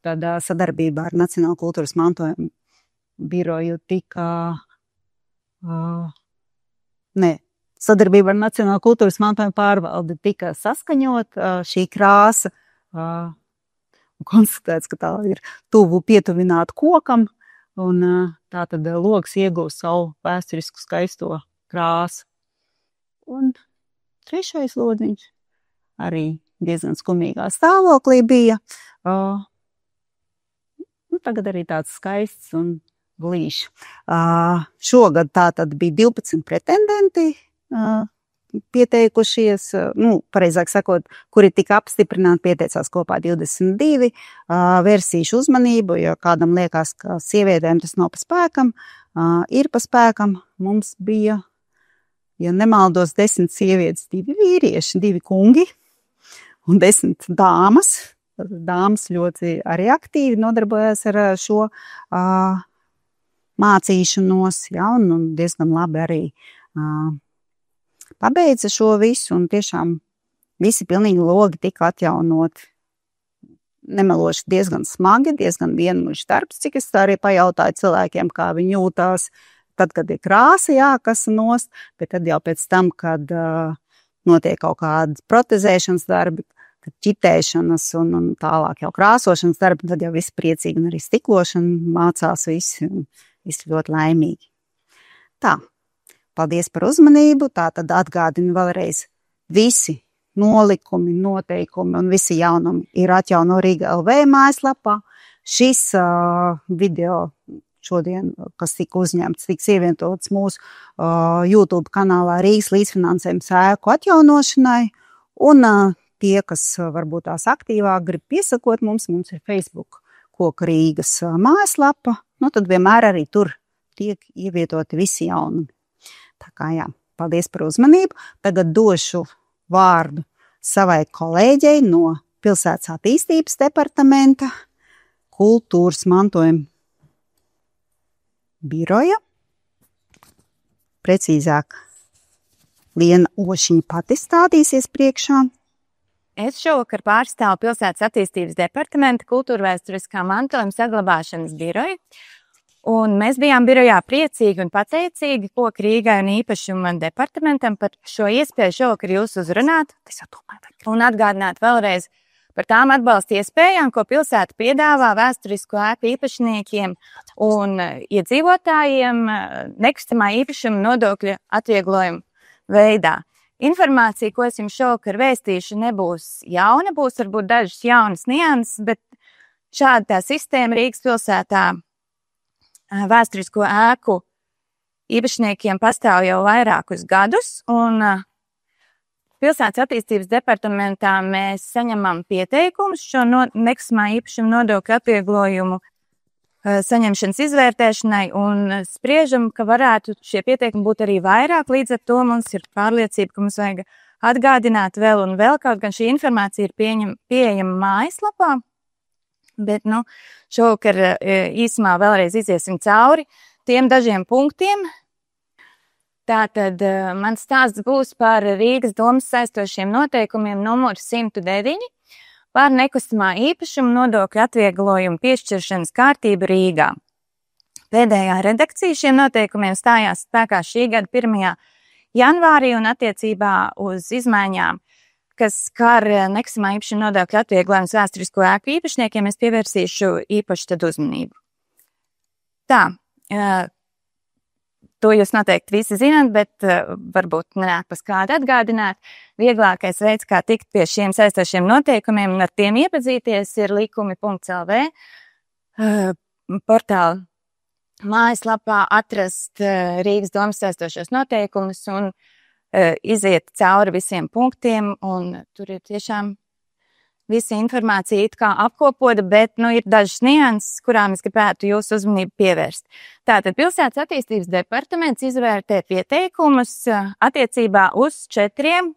Tad sadarbībā ar Nacionālo kultūras mantojuma biroju tika sadarbība ar Nacionālo kultūras mantojuma pārvaldi tika saskaņot šī krāsa, konstatēts, ka tā ir pietuvināta kokam, un tā tad logs iegūst savu vēsturisku skaisto krāsu. Un trešais lodziņš arī diezgan skumīgā stāvoklī bija. Tagad arī tāds skaists un glīšs. Šogad tā tad bija 12 pretendenti pieteikušies, pareizāk sakot, kuri tika apstiprināti, pieteicās kopā 22, versīšu uzmanību, jo kādam liekas, ka sievietēm tas nav pa spēkam, ir pa spēkam. Mums bija, ja nemaldos, 10 sievietes, 2 vīrieši, 2 kungi un 10 dāmas. Dāmas ļoti arī aktīvi nodarbojas ar šo mācīšanos, ja, un diezgan labi arī pabeidza šo visu, un tiešām visi pilnīgi logi tika atjaunoti. Nemeloši diezgan smagi, diezgan vienmuļš darbs, cik es arī pajautāju cilvēkiem, kā viņi jūtās, tad, kad ir krāsa jākasa nost, bet tad jau pēc tam, kad notiek kaut kāda protezēšanas darbi, tad ķitēšanas un tālāk jau krāsošanas darbi, tad jau visi priecīgi, un arī stiklošana mācās visi ļoti laimīgi. Tā. Paldies par uzmanību, tā tad atgādinu vēlreiz, visi nolikumi, noteikumi un visi jaunumi ir atjauno Rīga LV mājaslapā. Šis video šodien, kas tika uzņemts, tiks ievietots mūsu YouTube kanālā Rīgas līdzfinansējums ēku atjaunošanai, un tie, kas varbūt tās aktīvāk grib piesakot mums ir Facebook Koka Rīgas mājaslapa, tad vienmēr arī tur tiek ievietoti visi jaunumi. Tā kā jā, paldies par uzmanību. Tagad došu vārdu savai kolēģei no Pilsētas attīstības departamenta, kultūras mantojuma biroja. Precīzāk, Liena Ošiņa pati stādīsies priekšā. Es šovakar pārstāvu Pilsētas attīstības departamenta kultūrvēsturiskā mantojuma saglabāšanas biroju. Un mēs bijām birojā priecīgi un pateicīgi Koka Rīgai un īpašuma departamentam par šo iespēju šovakar jūs uzrunāt un atgādināt vēlreiz par tām atbalsta iespējām, ko pilsēta piedāvā vēsturisko ēku īpašniekiem un iedzīvotājiem nekustamā īpašuma nodokļa atvieglojumu veidā. Informācija, ko es jums šovakar vēstīšu, nebūs jauna, būs varbūt dažas jaunas nianses, bet šāda tā sistēma Rīgas pilsētā vēsturisko ēku īpašniekiem pastāv jau vairākus gadus, un Pilsētas attīstības departamentā mēs saņemam pieteikumus šo nekustamā īpašuma nodokļu atvieglojumu saņemšanas izvērtēšanai un spriežam, ka varētu šie pieteikumi būt arī vairāk. Līdz ar to mums ir pārliecība, ka mums vajag atgādināt vēl un vēl, kaut gan šī informācija ir pieejama mājaslapā. Bet šovakar īsumā vēlreiz iziesim cauri tiem dažiem punktiem. Tātad mans stāsts būs par Rīgas domas saistošiem noteikumiem numur 109 par nekustamā īpašuma nodokļu atvieglojumu piešķiršanas kārtību Rīgā. Pēdējā redakcija šiem noteikumiem stājās spēkā šī gada 1. janvārī un attiecībā uz izmaiņām, kas skar nekustamā īpašuma nodokļu atvieglojumus vēsturisko ēku īpašniekiem, es pievērsīšu īpaši tad uzmanību. Tā. To jūs noteikti visi zināt, bet varbūt nenāk pas kādu atgādināt. Vieglākais veids, kā tikt pie šiem saistošiem noteikumiem un ar tiem iepazīties, ir likumi.lv portāla mājaslapā atrast Rīgas domas saistošos noteikumus un iziet cauri visiem punktiem. Un tur ir tiešām visa informācija it kā apkopota, bet ir dažas nianses, kurām es gribētu jūsu uzmanību pievērst. Tātad Pilsētas attīstības departaments izvērtē pieteikumus attiecībā uz 4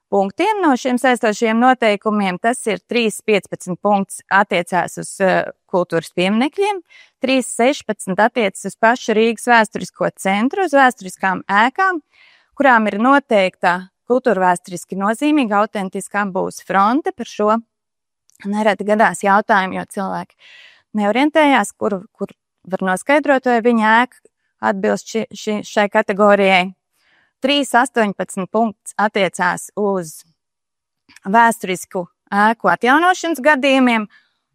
punktiem no šiem saistošiem noteikumiem. Tas ir 3.15 punkts attiecās uz kultūras pieminekļiem, 3.16 attiecas uz pašu Rīgas vēsturisko centru, uz vēsturiskām ēkām, kurām ir noteikta kultūra vēsturiski nozīmīga, autentiska apbūves fronte. Par šo nereti gadās jautājumi, jo cilvēki neorientējās, kur var noskaidrot, vai viņa ēka atbilst šai kategorijai. 3.18 punkts attiecās uz vēsturisku ēku atjaunošanas gadījumiem,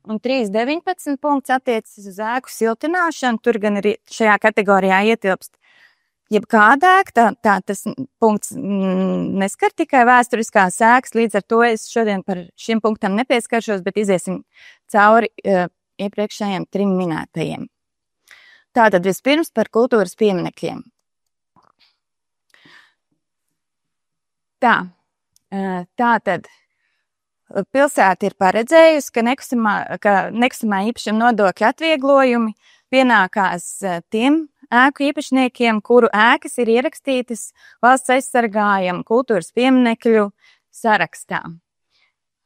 un 3.19 punkts attiecas uz ēku siltināšanu. Tur gan arī šajā kategorijā ietilpst jebkāda ēka, tas punkts neskar tikai vēsturiskās ēkas, līdz ar to es šodien par šim punktam nepieskaršos, bet iziesim cauri iepriekšējiem 3 minētajiem. Tātad vispirms par kultūras pieminekļiem. Tātad pilsēta ir paredzējusi, ka nekustamā īpašuma nodokļa atvieglojumi pienākās tiem ēku īpašniekiem, kuru ēkas ir ierakstītas valsts aizsargājamu kultūras pieminekļu sarakstā.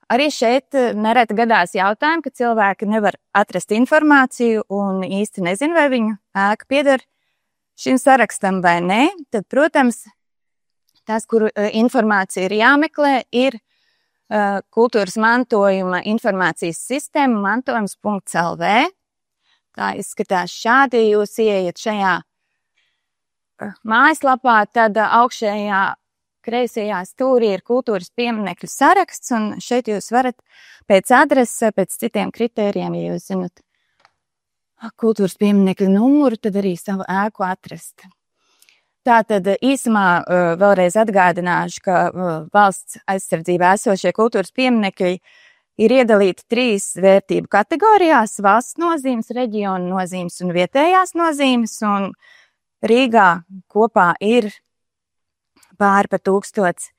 Arī šeit nereti gadās jautājumi, ka cilvēki nevar atrast informāciju un īsti nezin, vai viņu ēka pieder šim sarakstam vai nē. Tad, protams, tas, kuru informācija ir jāmeklē, ir kultūras mantojuma informācijas sistēma mantojums.lv. Tā izskatās šādi, jūs ieiet šajā mājaslapā, tad augšējā kreisajā stūrī ir kultūras pieminekļu saraksts, un šeit jūs varat pēc adrese, pēc citiem kritērijiem, ja jūs zinat kultūras pieminekļu numuru, tad arī savu ēku atrast. Tātad īsumā vēlreiz atgādināšu, ka valsts aizsardzībā esošie kultūras pieminekļi ir iedalīti 3 vērtību kategorijās - valsts nozīmes, reģiona nozīmes un vietējās nozīmes, un Rīgā kopā ir pāri pa 1000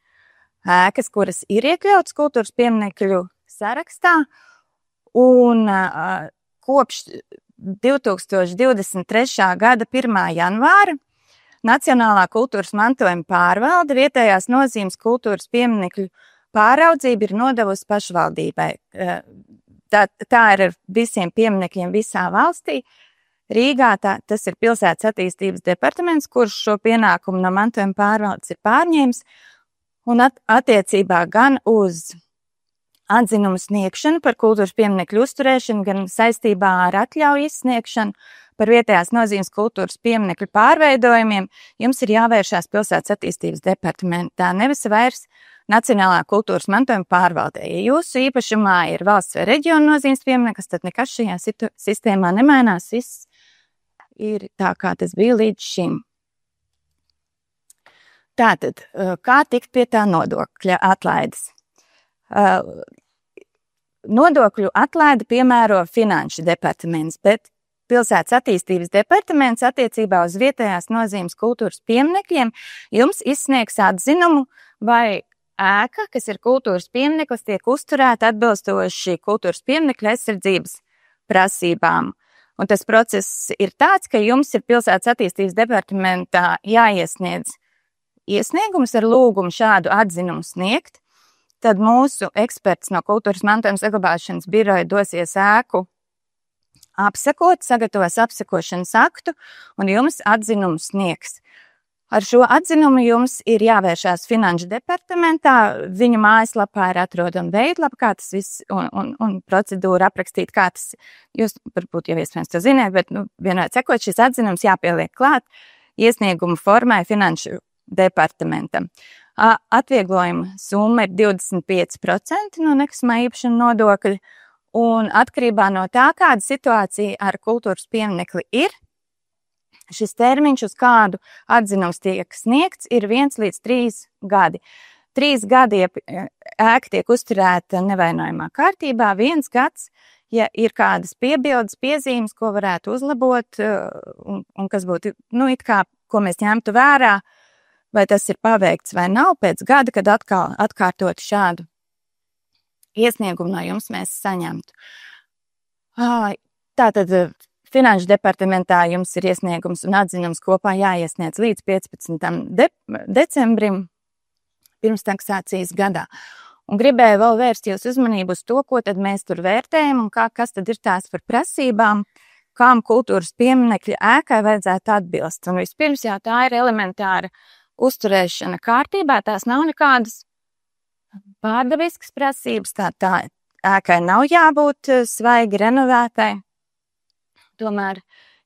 ēkas, kuras ir iekļautas kultūras pieminekļu sarakstā, un kopš 2023. gada 1. janvāra Nacionālā kultūras mantojuma pārvalde vietējās nozīmes kultūras pieminekļu pāraudzība ir nodevusi pašvaldībai. Tā ir ar visiem pieminekļiem visā valstī. Rīgā tas ir Pilsētas attīstības departaments, kurš šo pienākumu no mantojuma pārvaldes ir pārņēmis, un attiecībā gan uz atzinumu sniegšanu par kultūras pieminekļu uzturēšanu, gan saistībā ar atļauju izsniegšanu par vietējās nozīmes kultūras pieminekļu pārveidojumiem, jums ir jāvēršās Pilsētas attīstības departamentā, nevis vairs Nacionālā kultūras mantojuma pārvaldē. Ja jūsu īpašumā ir valsts vai reģiona nozīmes piemineklis, tad nekas šajā sistēmā nemainās. Viss ir tā, kā tas bija līdz šim. Tātad, kā tikt pie tā nodokļa atlaides? Nodokļu atlaidi piemēro Finanšu departaments, bet Pilsētas attīstības departaments attiecībā uz vietējās nozīmes kultūras pieminekļiem jums izsniegs atzinumu, vai ēka, kas ir kultūras piemineklis, tiek uzturēta atbilstoši kultūras pieminekļa aizsardzības prasībām. Un tas process ir tāds, ka jums ir Pilsētas attīstības departamentā jāiesniedz iesniegums ar lūgumu šādu atzinumu sniegt. Tad mūsu eksperts no kultūras mantojuma saglabāšanas biroja dosies ēku apsekot, sagatavos apsekošanas aktu un jums atzinumu sniegs. Ar šo atzinumu jums ir jāvēršās Finanšu departamentā, viņu mājaslapā ir atrodama veidlapa, kā tas viss un procedūra aprakstīt, kā tas, jūs varbūt jau iespējams to zināt, bet vienmēr sekot, šis atzinums jāpieliek klāt iesniegumu formai Finanšu departamentam. Atvieglojuma summa ir 25% no nekustamā īpašuma nodokļa, un atkarībā no tā, kāda situācija ar kultūras pieminekli ir, šis termiņš, uz kādu atzinums tiek sniegts, ir 1 līdz 3 gadi. 3 gadi, ja ēka tiek uzturēta nevainojamā kārtībā, 1 gads, ja ir kādas piebildes, piezīmes, ko varētu uzlabot, un kas būtu, it kā, ko mēs ņemtu vērā, vai tas ir paveikts vai nav, pēc gada, kad atkal atkārtot šādu iesniegumu no jums mēs saņemtu. Tātad Finanšu departamentā jums ir iesniegums un atzinums kopā jāiesniedz līdz 15. decembrim pirms taksācijas gadā. Un gribēju vēl vērst jūs uzmanību uz to, ko tad mēs tur vērtējam un kas tad ir tās par prasībām, kām kultūras pieminekļa ēkai vajadzētu atbilst. Un vispirms jau tā ir elementāra uzturēšana kārtībā, tās nav nekādas pārdabiskas prasības, tā ēkai nav jābūt svaigi renovētai. Tomēr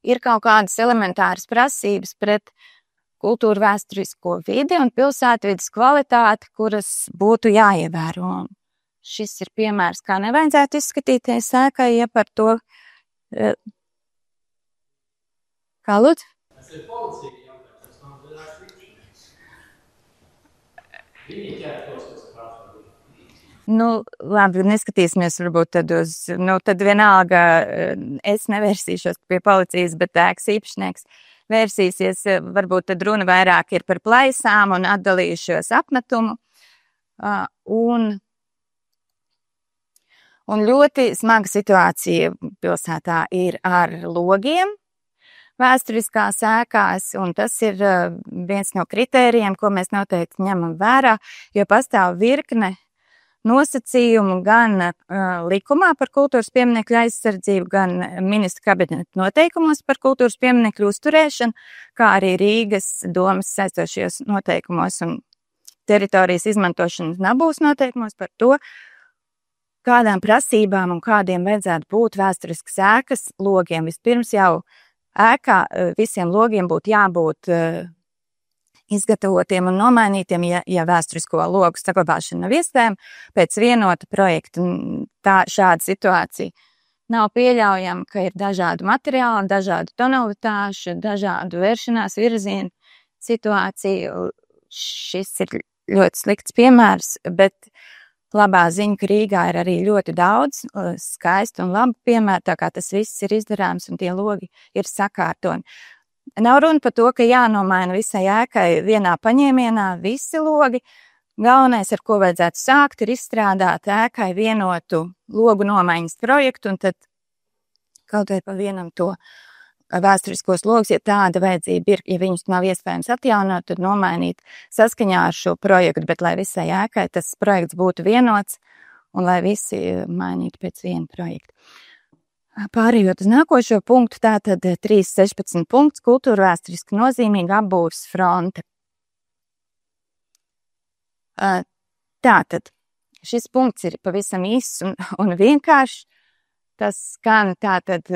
ir kaut kādas elementāras prasības pret kultūra vēsturisko vidi un pilsētvides kvalitāti, kuras būtu jāievēro. Un šis ir piemērs, kā nevajadzētu izskatīties ēkai, ja par to... Kā lūdzu? Tas ir policija jautājums, tas nav vienkārši līdzinājums. Viņi ķertos pēc pārsvarīgi. Labi, neskatīsimies varbūt tad uz, tad vienalga es nevērsīšos pie policijas, bet ēkas īpašnieks vērsīsies, varbūt tad runa vairāk ir par plaisām un atdalījušos apmetumu. Un ļoti smaga situācija pilsētā ir ar logiem vēsturiskās ēkās, un tas ir viens no kritērijiem, ko mēs noteikti ņemam vērā, jo pastāv virkne nosacījumu gan likumā par kultūras pieminekļu aizsardzību, gan ministra kabineta noteikumos par kultūras pieminekļu uzturēšanu, kā arī Rīgas domas saistošajos noteikumos un teritorijas izmantošanas nabūs noteikumos par to, kādām prasībām un kādiem vajadzētu būt vēsturiskas ēkas logiem. Vispirms jau ēkā visiem logiem būtu jābūt izgatavotiem un nomainītiem, ja vēsturisko logu saglabāšana nav iespējama, pēc vienota projekta. Šāda situācija nav pieļaujama, ka ir dažādu materiālu, dažādu tonalitāšu, dažādu vēršanās virzienu situāciju. Šis ir ļoti slikts piemērs, bet labā ziņa, ka Rīgā ir arī ļoti daudz skaistu un labu piemēru, tā kā tas viss ir izdarāms un tie logi ir sakārtoni. Nav runa par to, ka jānomaina visai ēkai vienā paņēmienā visi logi. Galvenais, ar ko vajadzētu sākt, ir izstrādāt ēkai vienotu logu nomaiņas projektu, un tad kaut vai pa vienam to vēsturiskos logus, ja tāda vajadzība ir, ja viņus nav iespējams atjaunot, tad nomainīt saskaņā ar šo projektu, bet lai visai ēkai tas projekts būtu vienots un lai visi mainītu pēc viena projekta. Pārējot uz nākošo punktu, tātad 3.16 punkts, kultūra vēsturiski nozīmīga apbūves fronte. Tātad, šis punkts ir pavisam īss un vienkāršs. Tas skan tātad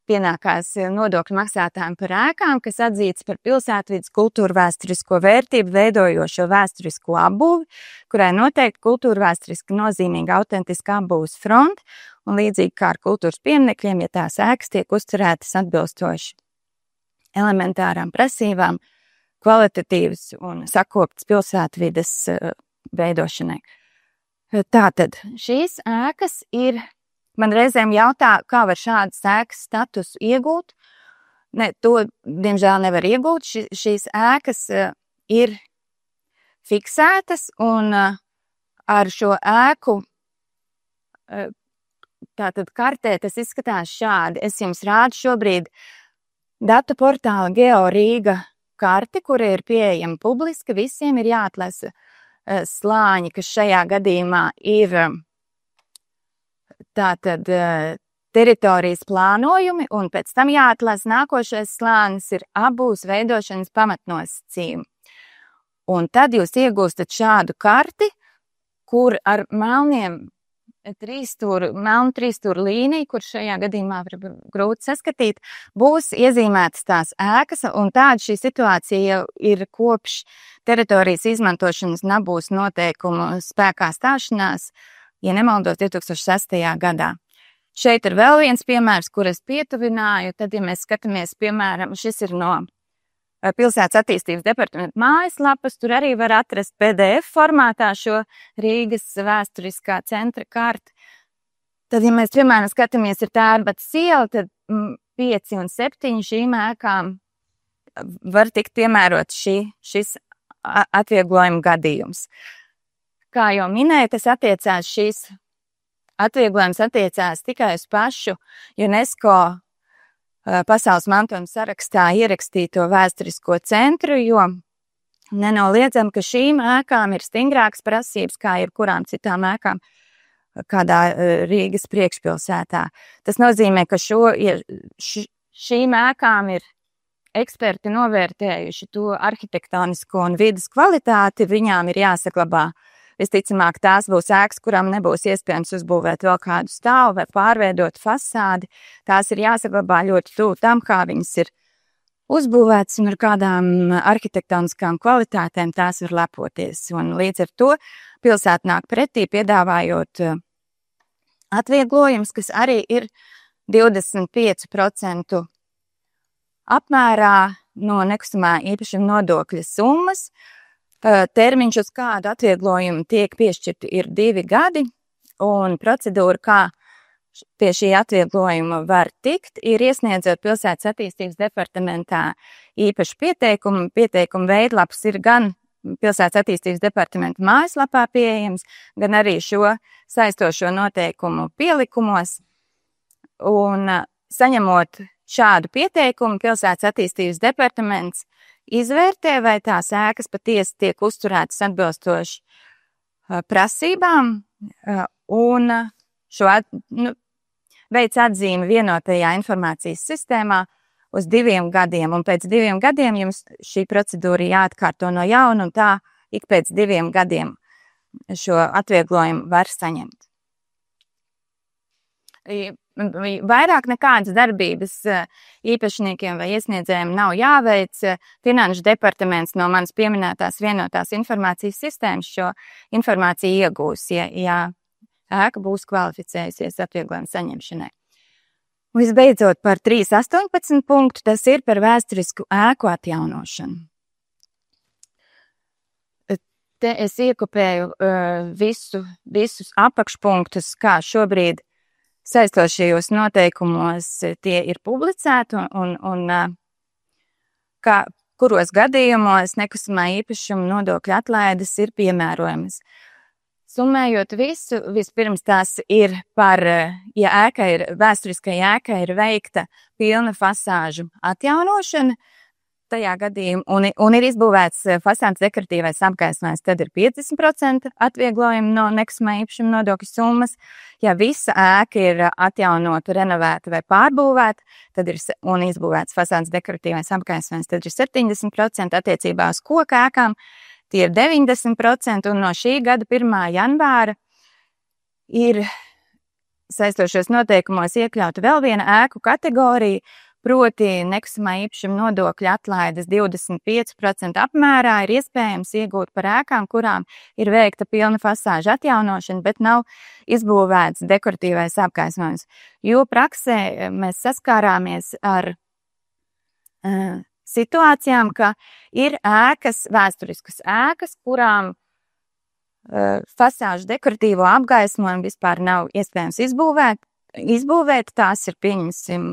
pienākās nodokļu maksātājiem par ēkām, kas atzīts par pilsētvides kultūrvēsturisko vērtību veidojošo vēsturisko apbūvi, kurai noteikti kultūrvēsturiski nozīmīga autentiska apbūves fronte, un līdzīgi kā ar kultūras pieminekļiem, ja tās ēkas tiek uzturētas atbilstoši elementārām prasībām, kvalitatīvas un sakoptas pilsētvides veidošanai. Tātad šīs ēkas ir, man reizēm jautā, kā var šādas ēkas statusu iegūt. Ne, to, diemžēl, nevar iegūt. Šīs ēkas ir fiksētas, un ar šo ēku tātad kartē tas izskatās šādi. Es jums rādu šobrīd datu portāla GeoRīga karti, kura ir pieejama publiski. Visiem ir jāatlasa slāņi, kas šajā gadījumā ir tātad teritorijas plānojumi, un pēc tam jāatlasa nākošais slānis ir apbūves veidošanas pamatnosacījumi. Un tad jūs iegūstat šādu karti, kur ar melnu trīsstūru līniju, kur šajā gadījumā var grūti saskatīt, būs iezīmētas tās ēkas, un tāda šī situācija jau ir kopš teritorijas izmantošanas nabūs noteikumu spēkā stāšanās, ja nemaldos, 2006. gadā. Šeit ir vēl viens piemērs, kur es pietuvināju, tad, ja mēs skatāmies, piemēram, šis ir no Pilsētas attīstības departamenta mājaslapas, tur arī var atrast PDF formātā šo Rīgas vēsturiskā centra karti. Tad, ja mēs, piemēram, skatāmies, ir Tērbatas iela, tad 5 un 7 šīm ēkām var tikt piemērot šis atvieglojuma gadījums. Kā jau minēju, tas attiecās, šīs atvieglojums attiecās tikai uz pašu UNESCO pasaules mantojuma sarakstā ierakstīto vēsturisko centru, jo nenoliedzam, ka šīm ēkām ir stingrākas prasības kā jebkurām citām ēkām kādā Rīgas priekšpilsētā. Tas nozīmē, ka šīm ēkām ir eksperti novērtējuši to arhitektonisko un vides kvalitāti, viņām ir jāsaglabā. Visticamāk, tās būs ēkas, kurām nebūs iespējams uzbūvēt vēl kādu stāvu vai pārveidot fasādi. Tās ir jāsaglabā ļoti tuvu tam, kā viņas ir uzbūvētas un ar kādām arhitektoniskām kvalitātēm tās var lepoties. Un līdz ar to pilsēta nāk pretī, piedāvājot atvieglojumus, kas arī ir 25% apmērā no nekustamā īpašuma nodokļa summas. Termiņš, uz kādu atvieglojumu tiek piešķirti, ir 2 gadi, un procedūra, kā pie šī atvieglojuma var tikt, ir iesniedzot Pilsētas attīstības departamentā īpašu pieteikumu. Pieteikumu veidlaps ir gan Pilsētas attīstības departamenta mājaslapā pieejams, gan arī šo saistošo noteikumu pielikumos. Un saņemot šādu pieteikumu, Pilsētas attīstības departaments izvērtē, vai tās ēkas patiesi tiek uzturētas atbilstoši prasībām, un veic atzīmi vienotajā informācijas sistēmā uz 2 gadiem, un pēc 2 gadiem jums šī procedūra jāatkārto no jauna, un tā ik pēc 2 gadiem šo atvieglojumu var saņemt. Vairāk nekādas darbības īpašniekiem vai iesniedzējiem nav jāveic. Finanšu departaments no manas pieminētās vienotās informācijas sistēmas šo informāciju iegūs, ja ēka būs kvalificējusies atvieglojuma saņemšanai. Visbeidzot, par 3.18 punktu, tas ir par vēsturisku ēku atjaunošanu. Te es iekopēju visus apakšpunktus, kā šobrīd saistošajos noteikumos tie ir publicēti un kuros gadījumos nekustamā īpašuma nodokļa atlaides ir piemērojamas. Summējot visu, vispirms tās ir par, ja vēsturiskai ēkai ir veikta pilna fasāžu atjaunošana, tajā gadījumā, un ir izbūvēts fasādes dekoratīvais apgaismojums, tad ir 50% atvieglojumi no nekustamā īpašuma nodokļa summas. Ja visa ēka ir atjaunota, renovēta vai pārbūvēta, tad ir un izbūvēts fasādes dekoratīvais apgaismojums, tad ir 70% attiecībā uz koku ēkām, tie ir 90%, un no šī gada 1. janvāra ir saistošos noteikumos iekļauta vēl viena ēku kategorija, proti nekustamā īpašuma nodokļa atlaides 25% apmērā ir iespējams iegūt par ēkām, kurām ir veikta pilna fasāžu atjaunošana, bet nav izbūvēts dekoratīvais apgaismojums. Jo praksē mēs saskārāmies ar situācijām, ka ir vēsturiskas ēkas, kurām fasāžu dekoratīvo apgaismojumu vispār nav iespējams izbūvēt. Tās ir, pieņemsim,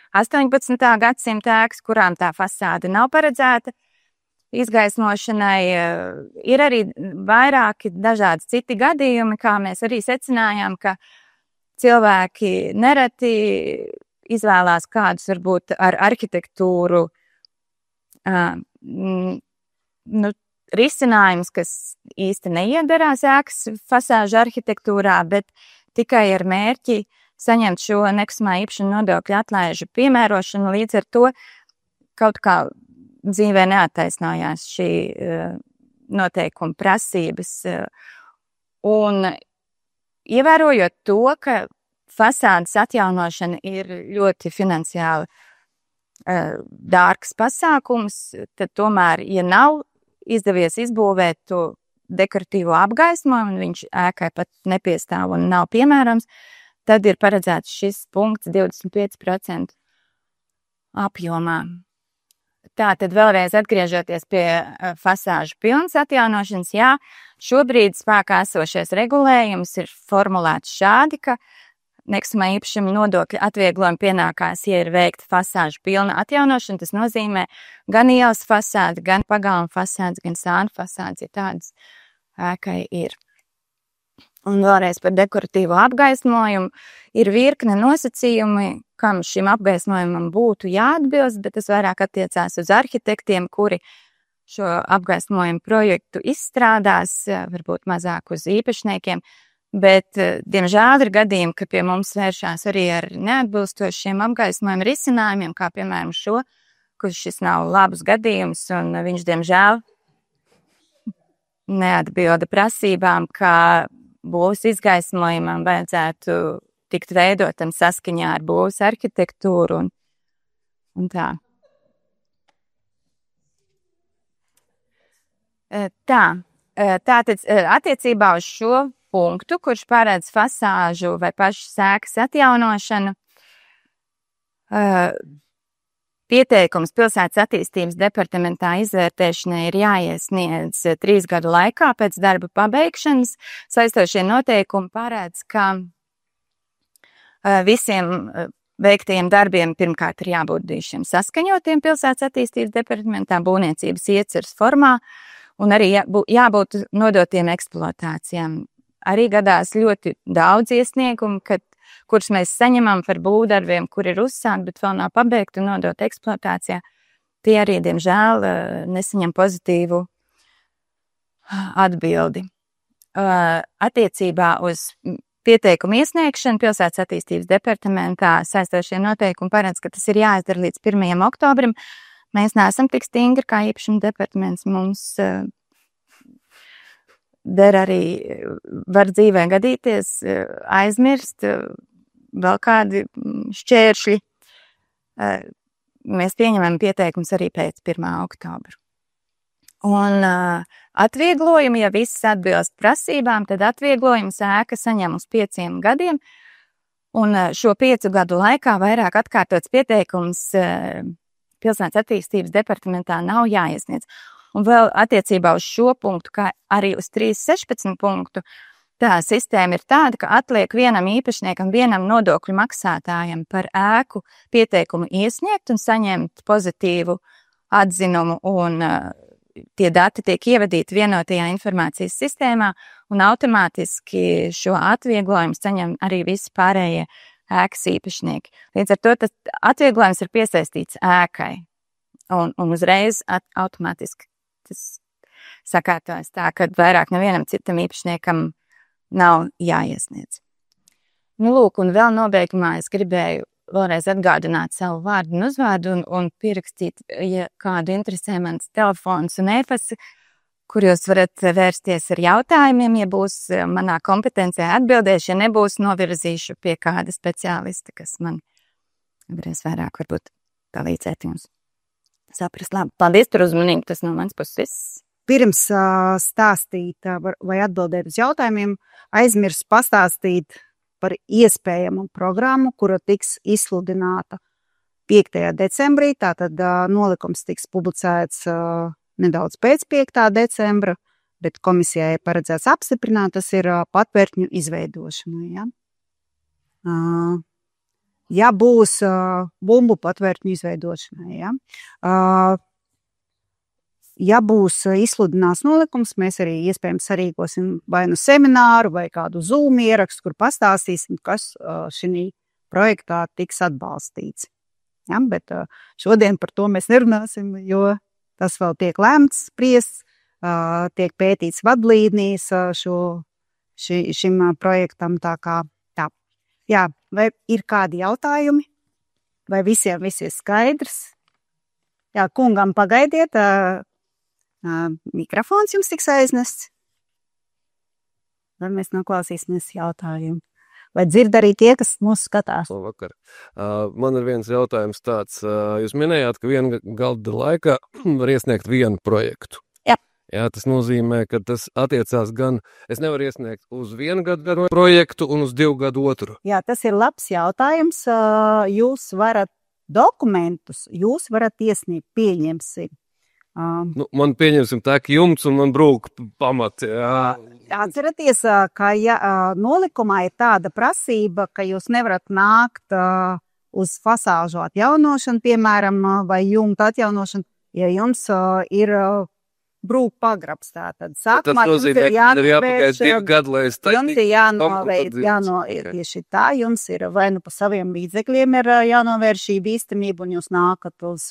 18. gadsimta ēkas, kurām tā fasāde nav paredzēta izgaismošanai. Ir arī vairāki dažādi citi gadījumi, kā mēs arī secinājām, ka cilvēki nereti izvēlās kādus varbūt ar arhitektūru risinājums, kas īsti neiedarās ēkas fasāžu arhitektūrā, bet tikai ar mērķi saņemt šo nekustamā īpašuma nodokļa atlaižu piemērošanu, līdz ar to kaut kā dzīvē neattaisnojās šī noteikuma prasības. Un ievērojot to, ka fasādes atjaunošana ir ļoti finansiāli dārgs pasākums, tad tomēr, ja nav izdevies izbūvēt to dekoratīvo apgaismojumu, un viņš ēkai pat nepiestāv un nav piemērams, tad ir paredzēts šis punkts 25% apjomā. Tātad vēlreiz atgriežoties pie fasāžu pilnas atjaunošanas, jā, šobrīd spēkā esošais regulējums ir formulēts šādi, ka nekustamā īpašuma nodokļa atvieglojuma pienākās, ja ir veikta fasāžu pilna atjaunošana, tas nozīmē gan ielas fasādi, gan pagalma fasādes, gan sānu fasādes, ja tādas ēkai ir. Un vēlreiz par dekoratīvo apgaismojumu ir virkne nosacījumi, kam šim apgaismojumam būtu jāatbilst, bet tas vairāk attiecās uz arhitektiem, kuri šo apgaismojumu projektu izstrādās, varbūt mazāk uz īpašniekiem, bet, diemžēl, ir gadījumi, ka pie mums vēršās arī ar neatbilstošiem apgaismojumu risinājumiem, kā piemēram šo, kurš šis nav labs gadījums, un viņš, diemžēl, neatbilda prasībām, ka būvs izgaismojumam vajadzētu tikt veidotam saskaņā ar būvs arhitektūru un tā. Tātad attiecībā uz šo punktu, kurš paredz fasāžu vai pašas ēkas atjaunošanu, pieteikums pilsētas attīstības departamentā izvērtēšanai ir jāiesniedz 3 gadu laikā pēc darba pabeigšanas. Saistošie noteikumi paredz, ka visiem veiktajiem darbiem pirmkārt ir jābūt šiem saskaņotiem pilsētas attīstības departamentā, būvniecības ieceres formā, un arī jābūt nodotiem eksploatācijām. Arī gadās ļoti daudz iesniegumu, kurus mēs saņemam par būvdarbiem, kur ir uzsākt, bet vēl nav pabeigti un nodot eksploatācijā. Tie arī, diemžēl, nesaņem pozitīvu atbildi. Attiecībā uz pieteikumu iesniegšanu pilsētas attīstības departamentā saistošie noteikumi paredz, ka tas ir jāizdara līdz 1. oktobrim. Mēs neesam tik stingri kā īpašuma departaments. Mums der arī var dzīvē gadīties, aizmirst, vēl kādi šķēršļi. Mēs pieņemam pieteikums arī pēc 1. oktobra. Un atvieglojumi, ja viss atbilst prasībām, tad atvieglojums ēka saņem uz 5 gadiem. Un šo 5 gadu laikā vairāk atkārtots pieteikums pilsētas attīstības departamentā nav jāiesniedz. Un vēl attiecībā uz šo punktu, kā arī uz 3.16 punktu, tā sistēma ir tāda, ka atliek vienam īpašniekam, vienam nodokļu maksātājam par ēku pieteikumu iesniegt un saņemt pozitīvu atzinumu, un tie dati tiek ievadīti vienotajā informācijas sistēmā, un automātiski šo atvieglojumu saņem arī visi pārējie ēkas īpašnieki. Līdz ar to tas atvieglojums ir piesaistīts ēkai, un uzreiz automātiski tas sakārtojas tā, ka vairāk nevienam citam īpašniekam nav jāiesniedz. Nu, lūk, un vēl nobeigumā es gribēju vēlreiz atgādināt savu vārdu un uzvārdu un pierakstīt, ja kādu interesē mans telefons un e-pasts kur jūs varat vērsties ar jautājumiem, ja būs manā kompetencijā atbildēšu, ja nebūs, novirzīšu pie kāda speciālista, kas man varēs vairāk varbūt palīdzēt jums saprast. Labi, paldies par uzmanību, tas no mans puses. Pirms stāstīt vai atbildēt uz jautājumiem, aizmirst pastāstīt par iespējamu programmu, kura tiks izsludināta 5. decembrī, tātad nolikums tiks publicēts nedaudz pēc 5. decembra, bet komisijai paredzēts apstiprināt, tas ir patvērtņu izveidošana. Ja, ja būs bumbu patvērtņu izveidošanai, ja būs izsludināts nolikums, mēs arī iespējams sarīkosim vai nu semināru vai kādu Zoom ierakstu, kur pastāstīsim, kas šī projektā tiks atbalstīts. Ja, bet šodien par to mēs nerunāsim, jo tas vēl tiek lēmts, spriests, tiek pētīts vadlīnijas šim projektam. Tā. Jā, vai ir kādi jautājumi? Vai visiem viss ir skaidrs? Jā, kungam pagaidiet, mikrofons jums tiks aiznests. Tad mēs noklausīsimies jautājumu. Vai dzird arī tie, kas mūs skatās? Labvakar. Man ir viens jautājums tāds. Jūs minējāt, ka viena gada laikā var iesniegt vienu projektu. Jā. Jā, tas nozīmē, ka tas attiecās gan, es nevaru iesniegt uz 1 gadu projektu un uz 2 gadu otru. Jā, tas ir labs jautājums. Jūs varat dokumentus, jūs varat iesniegt, pieņemsim. Man pieņemsim tā, ka jumts un man brūk pamati. Atceraties, ka nolikumā ir tāda prasība, ka jūs nevarat nākt uz fasāžu atjaunošanu, piemēram, vai jumta atjaunošanu, ja jums ir brūk pagrabs. Tātad sākumā jums ir jāpagaid 2 gadu, lai es jums ir jānovērš tieši tā, jums ir vai nu pa saviem līdzekļiem ir jānovērš šī bīstamība un jūs nākat uz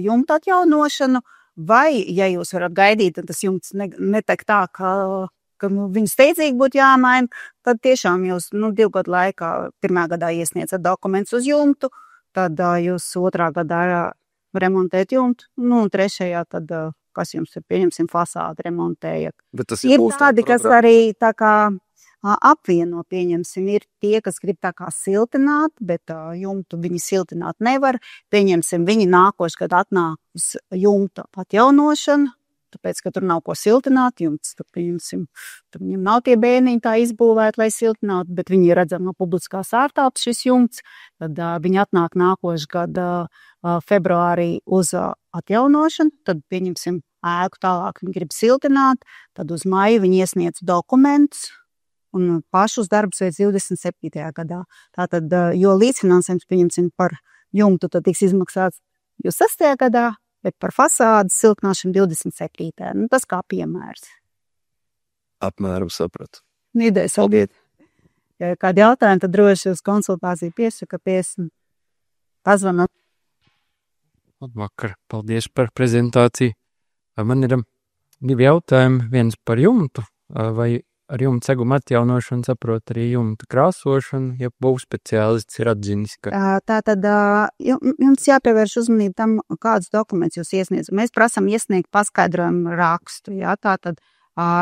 jumta atjaunošanu, vai, ja jūs varat gaidīt, un tas jumts netek tā, ka viņu steidzīgi būtu jāmaina, tad tiešām jūs 2 gadu laikā 1. gadā iesniedzat dokumentus uz jumtu, tad jūs 2. gadā remontēt jumtu, un 3. tad, kas jums ir, pieņemsim, fasādi remontējat. Ir tādi, kas arī tā kā apvieno, pieņemsim, ir tie, kas grib tā kā siltināt, bet jumtu viņi siltināt nevar. Pieņemsim, viņi nākošu, kad atnāk uz jumta atjaunošanu, tāpēc, ka tur nav ko siltināt, jumts, tur pieņemsim, tur viņam nav tie bēniņi tā izbūvēt, lai siltinātu, bet viņi redzam no publiskās ārtelpas šis jumts, tad viņi atnāk nākošu gada februārī uz atjaunošanu, tad pieņemsim ēku tālāk, viņi grib siltināt, tad uz maiju viņi iesniedz dokumentus, un pašus darbus veids 27. gadā. Tātad, jo līdzfinansējums, pieņemsim, par jumtu, tad tiks izmaksāts 26. gadā, bet par fasādes siltināšanu 27. Tas kā piemērs. Apmēram sapratu. Ideja sabiet. Ja kādi jautājumi, tad droši uz konsultāciju piesakaties un pazvanot. Labvakar, paldies par prezentāciju. Man ir 2 jautājumi, viens par jumtu, vai ar jumta seguma atjaunošanu saprot arī jumta krāsošanu, ja būs speciālists ir atzinis, ka... Tātad jums jāpievērš uzmanību tam, kādus dokumentus jūs iesniedzat. Mēs prasam iesniegt paskaidrojumu rakstu, jā, tātad,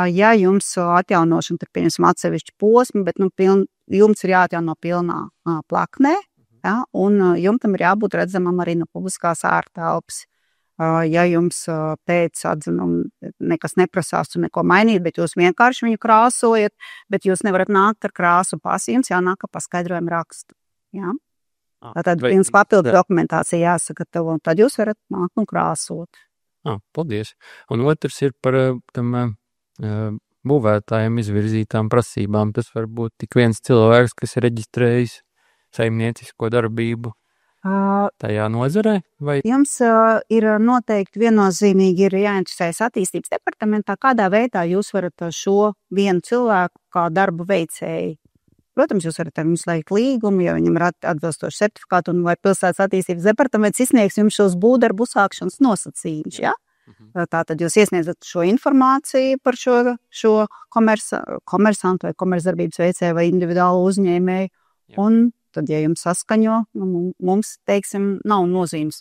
ja jums atjaunošana, tad pieņemsim atsevišķu posmu, bet, jums ir jāatjauno pilnā plaknē, jā, un jumtam ir jābūt redzamam arī no publiskās ārtelpas. Ja jums pēc atzinumu nekas neprasās un neko mainīt, bet jūs vienkārši viņu krāsojat, bet jūs nevarat nākt ar krāsu pasu, jums jānāk ar paskaidrojumu rakstu. Ja? Tātad jums papildu dokumentācija jāsagatavo, un tad jūs varat nākt un krāsot. Paldies. Un otrs ir par tam būvētājiem izvirzītām prasībām. Tas var būt tik viens cilvēks, kas ir reģistrējis saimniecisko darbību tajā nozarē? Vai? Jums ir noteikti viennozīmīgi ir jāinteresējas attīstības departamentā, kādā veidā jūs varat šo vienu cilvēku kā darbu veicēju. Protams, jūs varat ar viņu slēgt līgumu, ja viņam ir atbilstoši certifikāti, un vai pilsētas attīstības departaments izsniegs jums šos būvdarbu uzsākšanas nosacījumus, ja? Tātad jūs iesniedzat šo informāciju par šo komersantu vai komercdarbības veicēju vai individuālu uzņēmēju, un tad, ja jums saskaņo, mums, teiksim, nav nozīmes.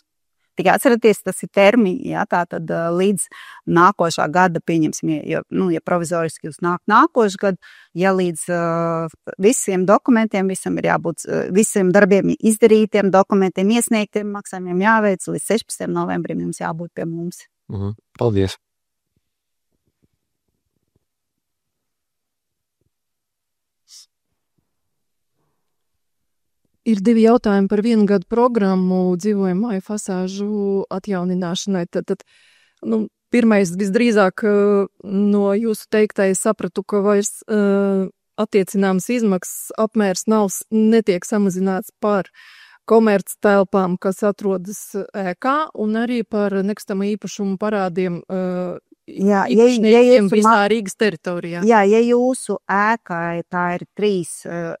Tikai atceraties, tas ir termiņi, jā, tātad līdz nākošā gada pieņemsim, ja provizoriski jūs nākošais gadu, ja līdz visiem dokumentiem, visam ir jābūt, visiem darbiem izdarītiem, dokumentiem iesniegtiem, maksājumiem jāveic, līdz 16. novembrim jums jābūt pie mums. Paldies! Ir 2 jautājumi par 1 gadu programmu dzīvojumu māju fasāžu atjaunināšanai. Tad, pirmais visdrīzāk no jūsu teiktais sapratu, ka vairs attiecināmas izmaksas apmērs netiek samazināts par komerc telpām, kas atrodas ēkā, un arī par nekustamā īpašumu parādiem īpašniekiem visā Rīgas teritorijā. Jā, ja jūsu ēkā tā ir 3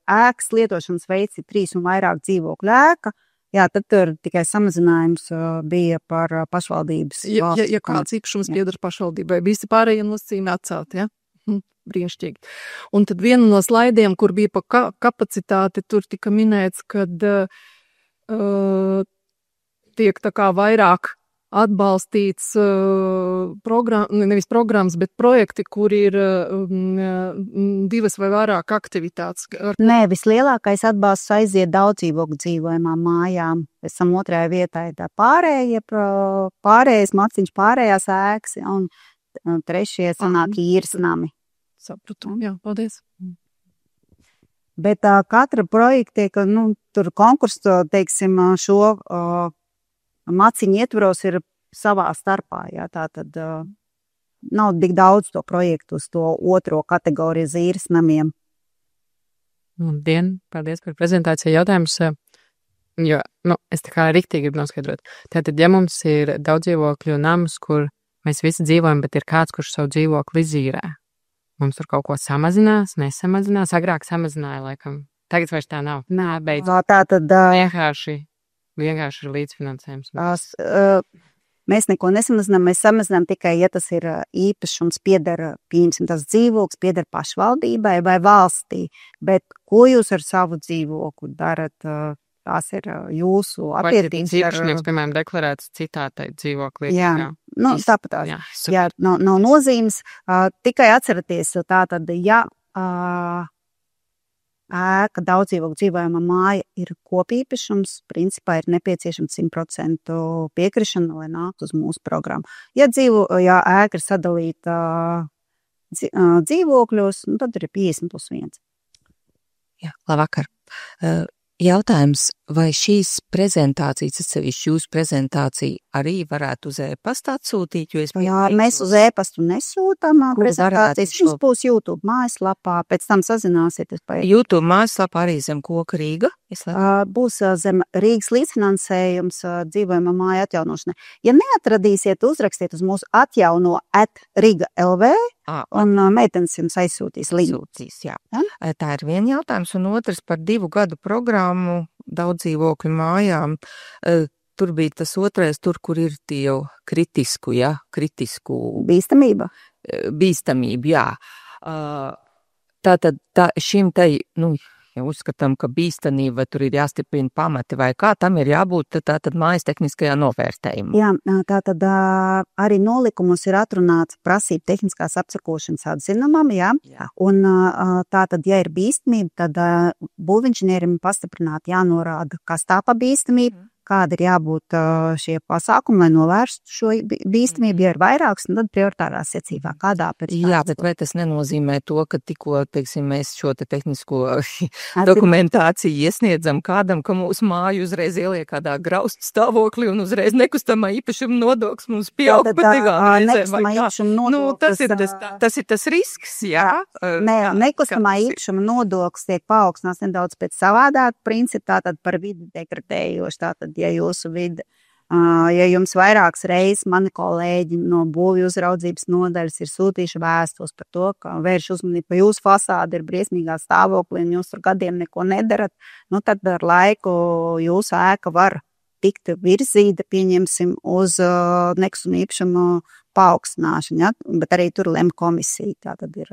ēkas, lietošanas veids ir 3 un vairāk dzīvokļu ēka, jā, tad tur tikai samazinājums bija par pašvaldības. Ja kāds īpašums pieder pašvaldībai, visi pārējie nosacījumi atcelti, ja? Brīnišķīgi. Un tad viena no slaidiem, kur bija pa kapacitāti, tur tika minēts, kad tiek tā kā vairāk atbalstīts nevis programmas, bet projekti, kur ir 2 vai vairāk aktivitātes. Nē, vislielākais atbalsts aiziet daudzdzīvokļu dzīvojumām mājām. Pēc tam 2. vietā ir tā pārējais maciņš, pārējās ēkas, un 3. sanāk īres nami. Sapratu, jā, paldies. Bet katra projekta tiek, tur konkursu, teiksim, šo maciņu ietvaros ir savā starpā, jā, tā tad nav tik daudz to projektu uz to 2. kategoriju zīres namiem. Labdien, paldies par prezentāciju jautājums, jo, es tā kā riktīgi gribu noskaidrot. Tātad, ja mums ir daudz dzīvokļu nams, kur mēs visi dzīvojam, bet ir kāds, kurš savu dzīvokli izīrē, mums tur kaut ko samazinās, nesamazinās, agrāk samazināja, laikam. Tagad vairs tā nav. Nē, beidz. Tā tad Vienkārši ir līdzfinansējums. Mēs neko nesamazinām, mēs samazinām tikai, ja tas ir īpašums pieder, pieņemsim, tas dzīvoklis pieder pašvaldībai vai valstī, bet ko jūs ar savu dzīvokli darat, tās ir jūsu attiecības. Vai īpašnieks, piemēram, deklarēts citā dzīvoklī? Jā. Tāpat tās. Jā, nav nozīmes. Tikai atceraties, tātad, ja ēka daudzdzīvokļu dzīvojama māja ir kopīpašums, principā ir nepieciešams 100% piekrišana, lai nāktu uz mūsu programmu. Ja ēka ir sadalīta dzīvokļos, tad ir 50+1. Jā, labvakar. Jautājums, vai šīs prezentācijas, atsevišķi jūsu prezentācija arī varētu uz e-pastu atsūtīt? Jā, mēs uz e-pastu nesūtam prezentācijas. Mums būs YouTube mājaslapā, pēc tam sazināsieties. YouTube mājaslapā arī zem Koka Rīga? Būs zem Rīgas līdzfinansējums dzīvojama māja atjaunošanai. Ja neatradīsiet, uzrakstiet uz mūsu atjauno@riga.lv un meitenes jums aizsūtīs linku. Jā. Tā ir viena jautājums, un otrs par 2 gadu programmu daudzdzīvokļu mājām. Tur bija tas otrais, tur, kur ir tie jau kritisku bīstamība. Bīstamība, jā. Tātad šim ja uzskatām, ka bīstamība tur ir jāstiprina pamati, vai kā tam ir jābūt tātad mājas tehniskajā novērtējumā? Jā, tātad arī nolikumos ir atrunāts prasība tehniskās apsakošanas atzinumam, jā. Un tātad, ja ir bīstamība, tad būvinženierim pastiprināti jānorāda, kas tā pa bīstamību, kāda ir jābūt šie pasākumi, lai novērstu šo bīstamību, ja ir vairāks, un tad prioritārā secībā, kādā pēc tā. Jā, bet vai tas nenozīmē to, ka tikko, teiksim, mēs šo te tehnisko dokumentāciju iesniedzam kādam, ka mūsu māju uzreiz ieliek kādā graustu stāvoklī un uzreiz nekustamā īpašuma nodoklis mums pieaug pa 2 reizēm? Nekustamā īpašuma nodoklis. Tas ir tas risks, jā? Nē, nekustamā īpašuma nodoklis tiek paaugstināts nedaudz pēc savādāk principā, tātad par vidi degradējoši, tātad ja jūsu vide, ja jums vairākas reizes mani kolēģi no būvju uzraudzības nodaļas ir sūtījuši vēstules par to, ka vērš uzmanību, ka jūsu fasāde ir briesmīgā stāvoklī un jūs tur gadiem neko nedarat, tad ar laiku jūsu ēka var tikt virzīta, pieņemsim, uz nekustamā īpašuma paaugstināšanu, ja? Bet arī tur lem komisija, tā tad ir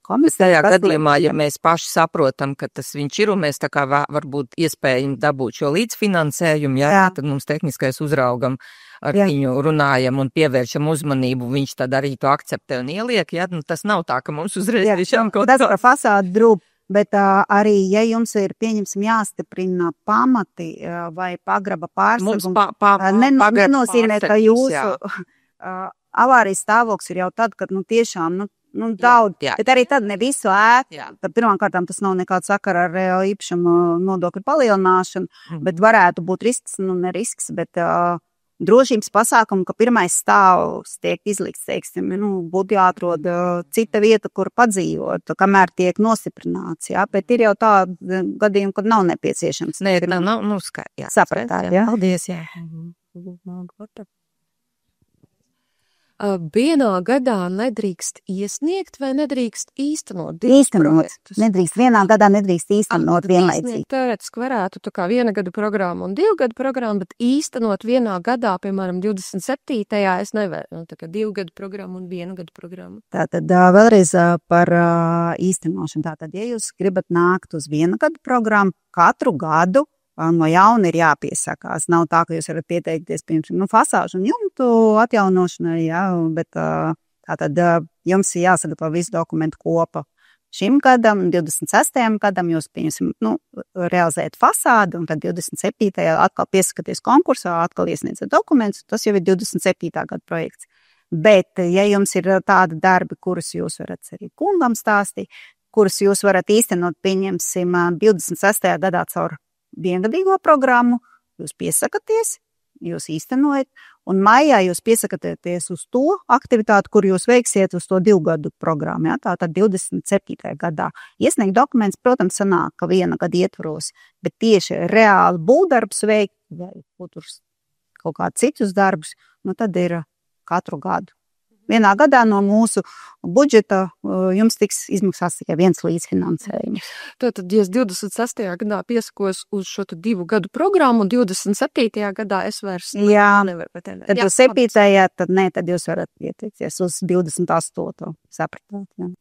Tajā gadījumā, ja mēs paši saprotam, ka tas viņš ir un mēs tā kā varbūt iespējami dabūt šo līdzfinansējumu, tad mums tehniskais uzraugam ar viņu runājam un pievēršam uzmanību, viņš tad arī to akceptē un ieliek, tas nav tā, ka mums uzreiz tiešām kaut tas par fasādu drūp, bet arī, ja jums ir, pieņemsim, jāstiprina pamati vai pagraba pārsegums, nenozīmē, ka jūsu avārijas stāvoklis ir jau tad, kad, tiešām, daudz, bet arī tad ne visu ēku. Tad pirmkārtām tas nav nekāds sakara ar reāli īpašumu nodokļu palielināšanu, bet varētu būt risks, ne risks, bet drošības pasākumu, ka pirmais stāvs tiek izlikts, teiksim, būtu jāatrod cita vieta, kur padzīvot, kamēr tiek nostiprināts, bet ir jau tādi gadījumi, kad nav nepieciešams. Nē, nav skaidrs. Sapratāt, jā. Paldies, jā. Vienā gadā nedrīkst iesniegt vai nedrīkst īstenot? Nedrīkst. Vienā gadā nedrīkst īstenot vienlaicīgi. Teorētiski varētu tā kā 1 gadu programmu un 2 gadu programmu, bet īstenot vienā gadā, piemēram, 27. es nevaru. Tā kā 2 gadu programmu un 1 gadu programmu. Tātad vēlreiz par īstenošanu. Tātad, ja jūs gribat nākt uz 1 gadu programmu, katru gadu no jauna ir jāpiesakās. Nav tā, ka jūs varat pieteikties, piemēram, fasāžu un jumtu atjaunošanai, bet tātad jums ir jāsagatavo visu dokumentu kopa. Šim gadam, 26. gadam jūs, realizējat fasādu, un tad 27. atkal piesakaties konkursā, atkal iesniedzat dokumentus, tas jau ir 27. gada projekts. Bet, ja jums ir tādi darbi, kurus jūs varat arī kungam stāstīt, kurus jūs varat īstenot, pieņemsim, 26. gadā caur viengadīgo programmu, jūs piesakaties, jūs īstenojat, un maijā jūs piesakaties uz to aktivitāti, kur jūs veiksiet uz to 2 gadu programmu, tātad 27. gadā. Iesniegt dokuments, protams, sanāk, ka 1 gada ietvaros, bet tieši reāli būvdarbs veikt, vai kaut kā citus darbus, tad ir katru gadu. Vienā gadā no mūsu budžeta jums tiks izmaksās tikai 1 līdzfinansējums. Tātad, ja es 26. gadā piesakos uz šo 2 gadu programmu, un 27. gadā es vairs nevaru patērēt. Tad uz 7. tad jūs varat pieteikties uz 28. Sapratāt, jā.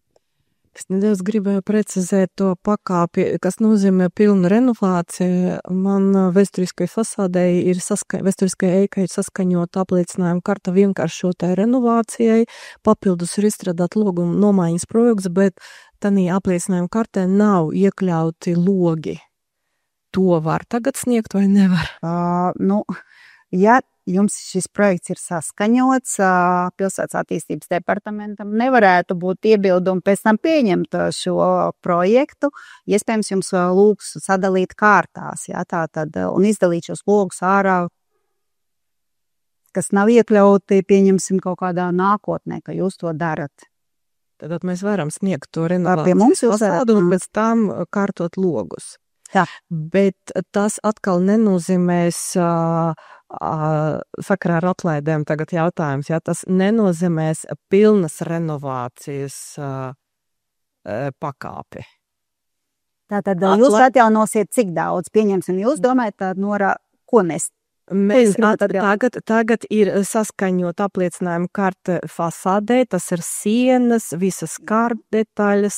Es nedaudz gribēju precizēt to pakāpi, kas nozīmē pilnu renovāciju. Man vēsturiskajai fasādei vēsturiskajai ēkai ir saskaņota apliecinājuma karta vienkāršotai renovācijai, papildus ir izstrādāt logu un nomaiņas projekts, bet tanī apliecinājuma kartē nav iekļauti logi. To var tagad sniegt vai nevar? Ja jums šis projekts ir saskaņots pilsētas attīstības departamentam, nevarētu būt iebildumi pēc tam pieņemt šo projektu. Iespējams, jums lūgs sadalīt kārtās, un izdalīt šos logus ārā, kas nav iekļauti, pieņemsim, kaut kādā nākotnē, ka jūs to darat. Tad mēs varam sniegt to renovācijas fasādu un pēc tam kārtot logus. Jā. Bet tas atkal nenozīmēs sakarā ar atlaidēm tagad jautājums, tas nenozīmēs pilnas renovācijas pakāpi. Tātad jūs atjaunosiet cik daudz, pieņemsim, jūs domājat, ko nest? Tagad ir saskaņot apliecinājuma karte fasādē, tas ir sienas, visas kārtdetaļas,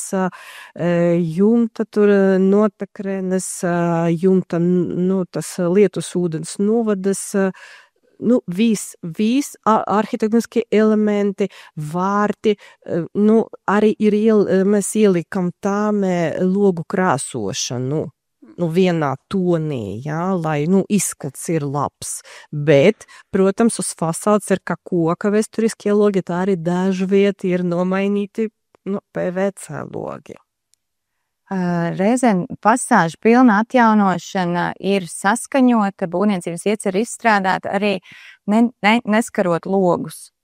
jumta tur notekrenes, jumta, tas lietus ūdens novadas, vis arhitektoniskie elementi, vārti, arī mēs ielikam tāmē logu krāsošanu. Vienā tonī, lai izskats ir labs. Bet, protams, uz fasādes ir kā koka vēsturiskie logi, tā arī dažviet ir nomainīti PVC logi. Reizēm fasāžu pilna atjaunošana ir saskaņota, būvniecības iecer izstrādāt arī neskarot logus.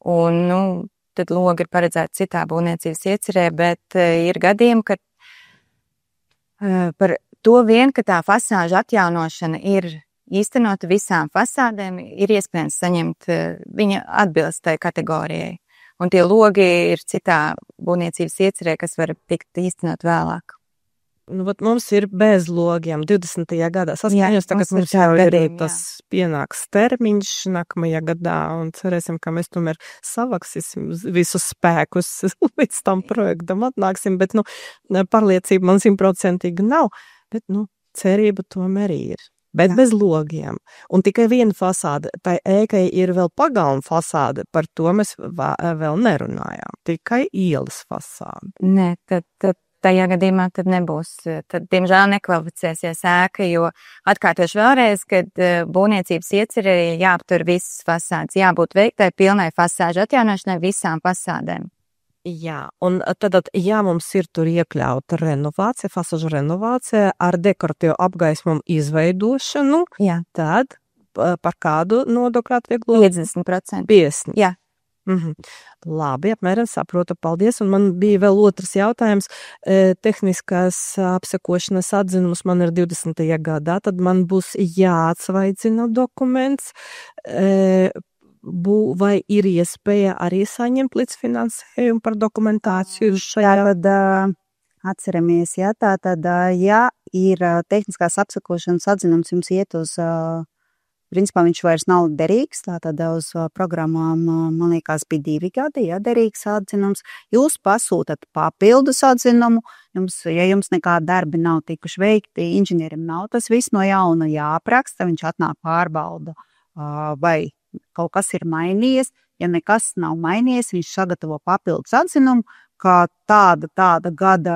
Un, tad logi ir paredzēti citā būvniecības iecerē, bet ir gadījumi, ka par to vien, ka tā fasāžu atjaunošana ir īstenota visām fasādēm, ir iespējams saņemt, viņa atbilst tai kategorijai. Un tie logi ir citā būvniecības iecerē, kas var tikt īstenot vēlāk. mums ir bez logiem 20. gadā saskaņos, tagad mums jau ir tas pienāks termiņš nākamajā gadā, un cerēsim, ka mēs tomēr savaksim visus spēkus līdz tam projektam atnāksim, bet, pārliecība man 100% nav, bet, cerība tomēr ir. Bet bez logiem. Un tikai viena fasāde. Tai ēkai ir vēl pagalma fasāde, par to mēs vēl nerunājām. Tikai ielas fasāde. Nē, tad tajā gadījumā tad nebūs. Tad, diemžēl, nekvalificēsies ēka, jo atkārtošu vēlreiz, kad būvniecības iecerē jāaptur visas fasādes, jābūt veiktai pilnai fasāžu atjaunošanai visām fasādēm. Jā, un tad, ja mums ir tur iekļauta renovācija, fasāžu renovācija ar dekoratīvu apgaismumu izveidošanu, tad par kādu nodokļu atvieglo? 50%. 50%. Jā. Labi, apmēram saprotu, paldies. Un man bija vēl otrs jautājums. Tehniskās apsekošanas atzinums man ir 20. gadā, tad man būs jāatsvaidzina dokuments. Vai ir iespēja arī saņemt līdzfinansējumu par dokumentāciju šajā? Tad atceramies, tātad, ja ir tehniskās apsekošanas atzinums, jums iet uz, principā viņš vairs nav derīgs, tātad uz programmām, man liekas, bija 2 gadi, derīgs atzinums. Jūs pasūtat papildus atzinumu, ja jums nekādi darbi nav tikuši veikti, inženierim nav tas viss no jauna jāapraksta, viņš atnāk pārbauda, vai kaut kas ir mainījies. Ja nekas nav mainījies, viņš sagatavo papildus atzinumu, kā tāda gada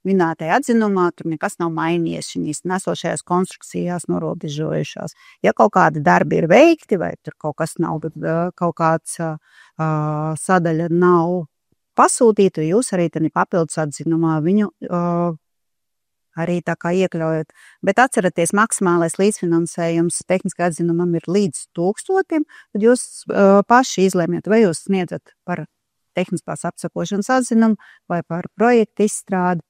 minētajā atzinumā, tur nekas nav mainījies šīs nesošajās konstrukcijās norobežojušās. Ja kaut kādi darbi ir veikti, vai tur kaut kas nav, kaut kāds sadaļa nav pasūtīta, jūs arī tad papildus atzinumā viņu arī tā kā iekļaujat. Bet atceraties, maksimālais līdzfinansējums tehniskā atzinumam ir līdz 1000, tad jūs paši izlēmiet, vai jūs sniedzat par tehniskās apsekošanas atzinumu vai par projektu izstrādi,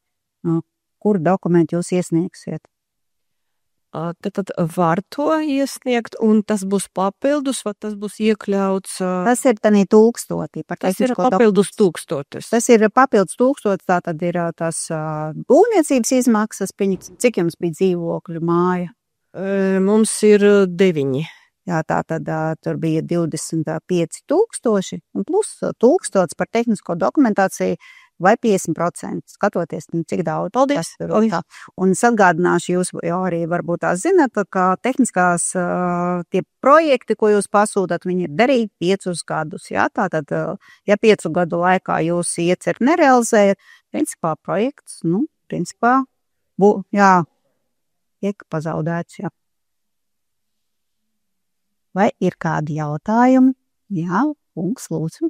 kur dokumentu jūs iesniegsiet. Tad var to iesniegt, un tas būs papildus, vai tas būs iekļauts? Tas ir tanī 1000. Tas ir papildus 1000. Tas ir papildus 1000, tā tad ir tas būvniecības izmaksas, cik jums bija dzīvokļu māja? Mums ir 9. Jā, tā tad tur bija 25,000 un plus 1000 par tehnisko dokumentāciju vai 50%, skatoties, cik daudz. Paldies. Un es atgādināšu, jūs jau arī varbūt tā zināt, ka tehniskās tie projekti, ko jūs pasūtat, viņi ir derīgi 5 gadus. Jā? Tātad, ja 5 gadu laikā jūs ieceri nerealizējat, principā projekts, tiek pazaudēts, jā. Vai ir kādi jautājumi? Jā, kungs, lūdzu.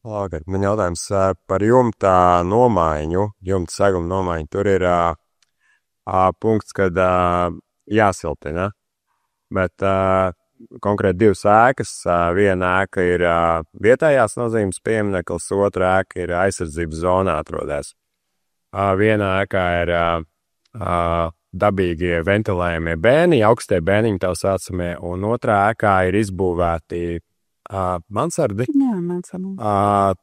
Labi, man jautājums par jumta nomaiņu, jumta seguma nomaiņu. Tur ir punkts, kad jāsiltina, bet konkrēti 2 ēkas. Viena ēka ir vietējās nozīmes piemineklis, otra ēka ir aizsardzības zonā atrodas. Viena ēkā ir dabīgie ventilējumie bēniņi, augstie bēniņi tā saucamie, un otrā ēkā ir izbūvēti mansardi. Jā, mansardi.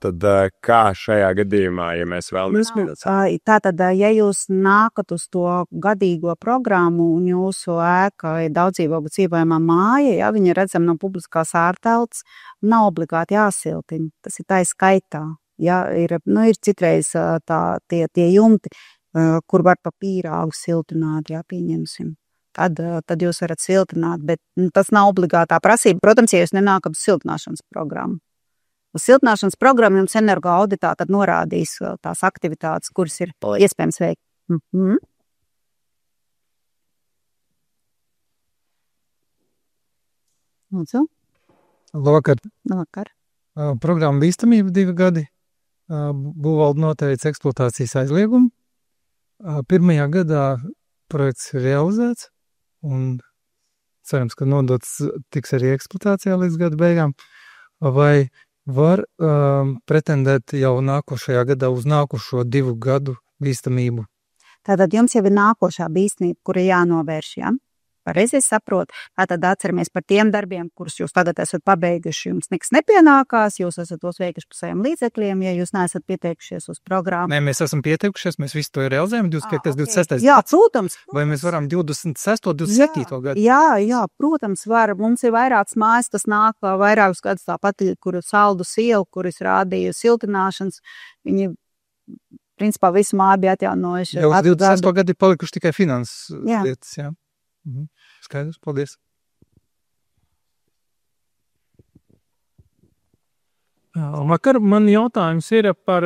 Tad kā šajā gadījumā, ja mēs vēlamies minēt? Tātad, ja jūs nākat uz to gadīgo programmu un jūsu ēka ir daudzdzīvokļu dzīvojamā māja, ja viņi redzam no publiskās ārtelpas, nav obligāti jāsiltina. Tas ir tā skaitā. Ja, ir citreiz tie jumti, kur var pa pīrāgu siltināt, jā, pieņemsim. Tad jūs varat siltināt, bet tas nav obligātā prasība. Protams, ja jūs nenākat uz siltināšanas programmu. Uz siltināšanas programmu jums energo auditā tad norādīs tās aktivitātes, kuras ir iespējams veikt. Lūdzu. Labvakar. Programma bīstamība 2 gadi. Būvvalde noteica eksploatācijas aizliegumu. 1. gadā projekts ir realizēts un cerams, ka nodots tiks arī eksploatācijā līdz gada beigām. Vai var pretendēt jau nākošajā gadā uz nākošo 2 gadu bīstamību? Tātad jums jau ir nākošā bīstamība, kura jānovērš, jā? Pareizi es saprotu. Tātad atceramies par tiem darbiem, kurus jūs tagad esat pabeiguši. Jums nekas nepienākās, jūs esat tos veikuši par saviem līdzekļiem, ja jūs neesat pieteikušies uz programmu. Nē, mēs esam pieteikušies, mēs visu to realizējam 25. 26. Jā, protams. Vai mēs varam 26. 27. gadu? Jā, protams, var. Mums ir vairākas mājas, kas nāk vairākus gadus tāpat, kuru saldu sielu, kuras rādīja siltināšanas. Viņi, principā, visu māju bija atjaunojuši. Jau uz 26. gadu ir palikuši tikai finanses lietas, jā. Skaidrs, paldies. Vakar man jautājums ir par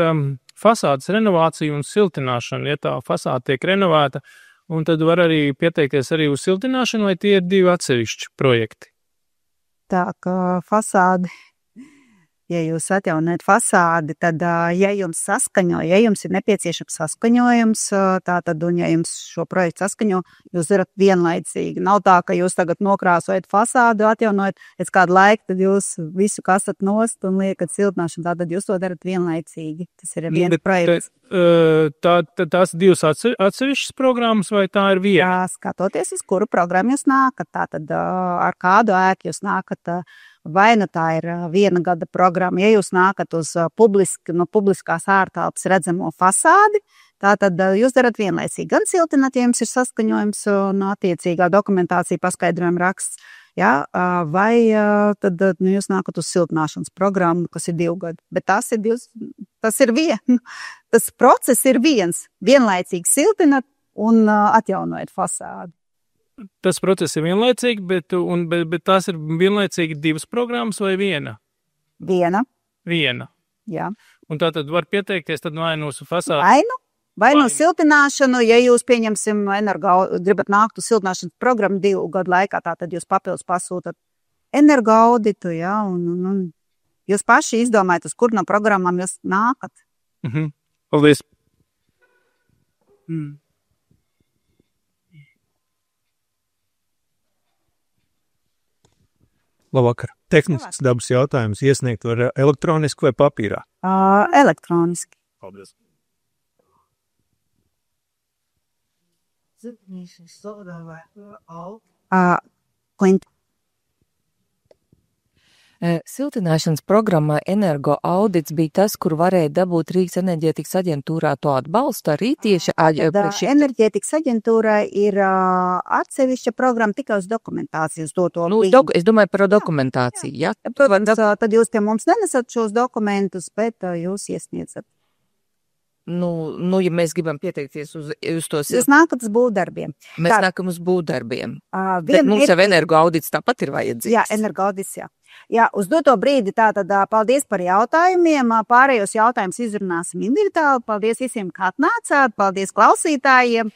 fasādes renovāciju un siltināšanu. Ja tā fasāde tiek renovēta, un tad var arī pieteikties arī uz siltināšanu, vai tie ir 2 atsevišķi projekti? Tā kā fasādi, ja jūs atjaunojat fasādi, tad, ja jums ir nepieciešams saskaņojums, tātad, un ja jums šo projektu saskaņo, jūs darat vienlaicīgi. Nav tā, ka jūs tagad nokrāsojat fasādu, atjaunojat, pēc kādu laiku, tad jūs visu kasat nost un liekat siltināšanu, tātad jūs to darat vienlaicīgi. Tas ir viens projekts. Tās 2 atsevišķas programmas, vai tā ir viena? Jā, skatoties, uz kuru programmu jūs nākat, tātad ar kādu ēku jūs nākat, vai nu tā ir 1 gada programma, ja jūs nākat uz publiskās ārtelpas redzamo fasādi, tātad jūs darat vienlaicīgi. Gan siltināt, ja jums ir saskaņojums un attiecīgā dokumentācija paskaidrojuma raksts, jā, vai tad jūs nākat uz siltināšanas programmu, kas ir 2 gadi. Bet tas ir viena. Tas process ir viens. Vienlaicīgi siltināt un atjaunojat fasādi. Tas process ir vienlaicīgi, bet tās ir vienlaicīgi 2 programmas vai viena? Viena. Jā. Un tā tad var pieteikties tad vai no fasādi? Vai no siltināšanu, ja jūs pieņemsim gribat nākt uz siltināšanas programmu 2 gadu laikā, tad jūs papildus pasūtat energoauditu, jā, un jūs paši izdomājat, uz kur no programmām jūs nākat. Paldies. Labvakar. Tehnisks dabas jautājums iesniegt var elektroniski vai papīrā? Elektroniski. Paldies. Siltināšanas programmā Energo audits bija tas, kur varēja dabūt Rīgas enerģētikas aģentūrā to atbalstu arī tieši enerģētikas aģentūrai ir atsevišķa programma tikai uz dokumentācijas doto līgumu. Es domāju par dokumentāciju, jā. Tad jūs pie mums nenesat šos dokumentus, bet jūs iesniedzat. Ja mēs gribam pieteikties uz tos... Jūs nākat uz būvdarbiem. Mēs nākam uz būvdarbiem. Bet mums jau energo audits tāpat ir vajadzīgs. Jā, energo audits, jā. Jā, uz doto brīdi tātad paldies par jautājumiem. Pārējos jautājumus izrunāsim individuāli. Paldies visiem, kā atnācāt. Paldies klausītājiem.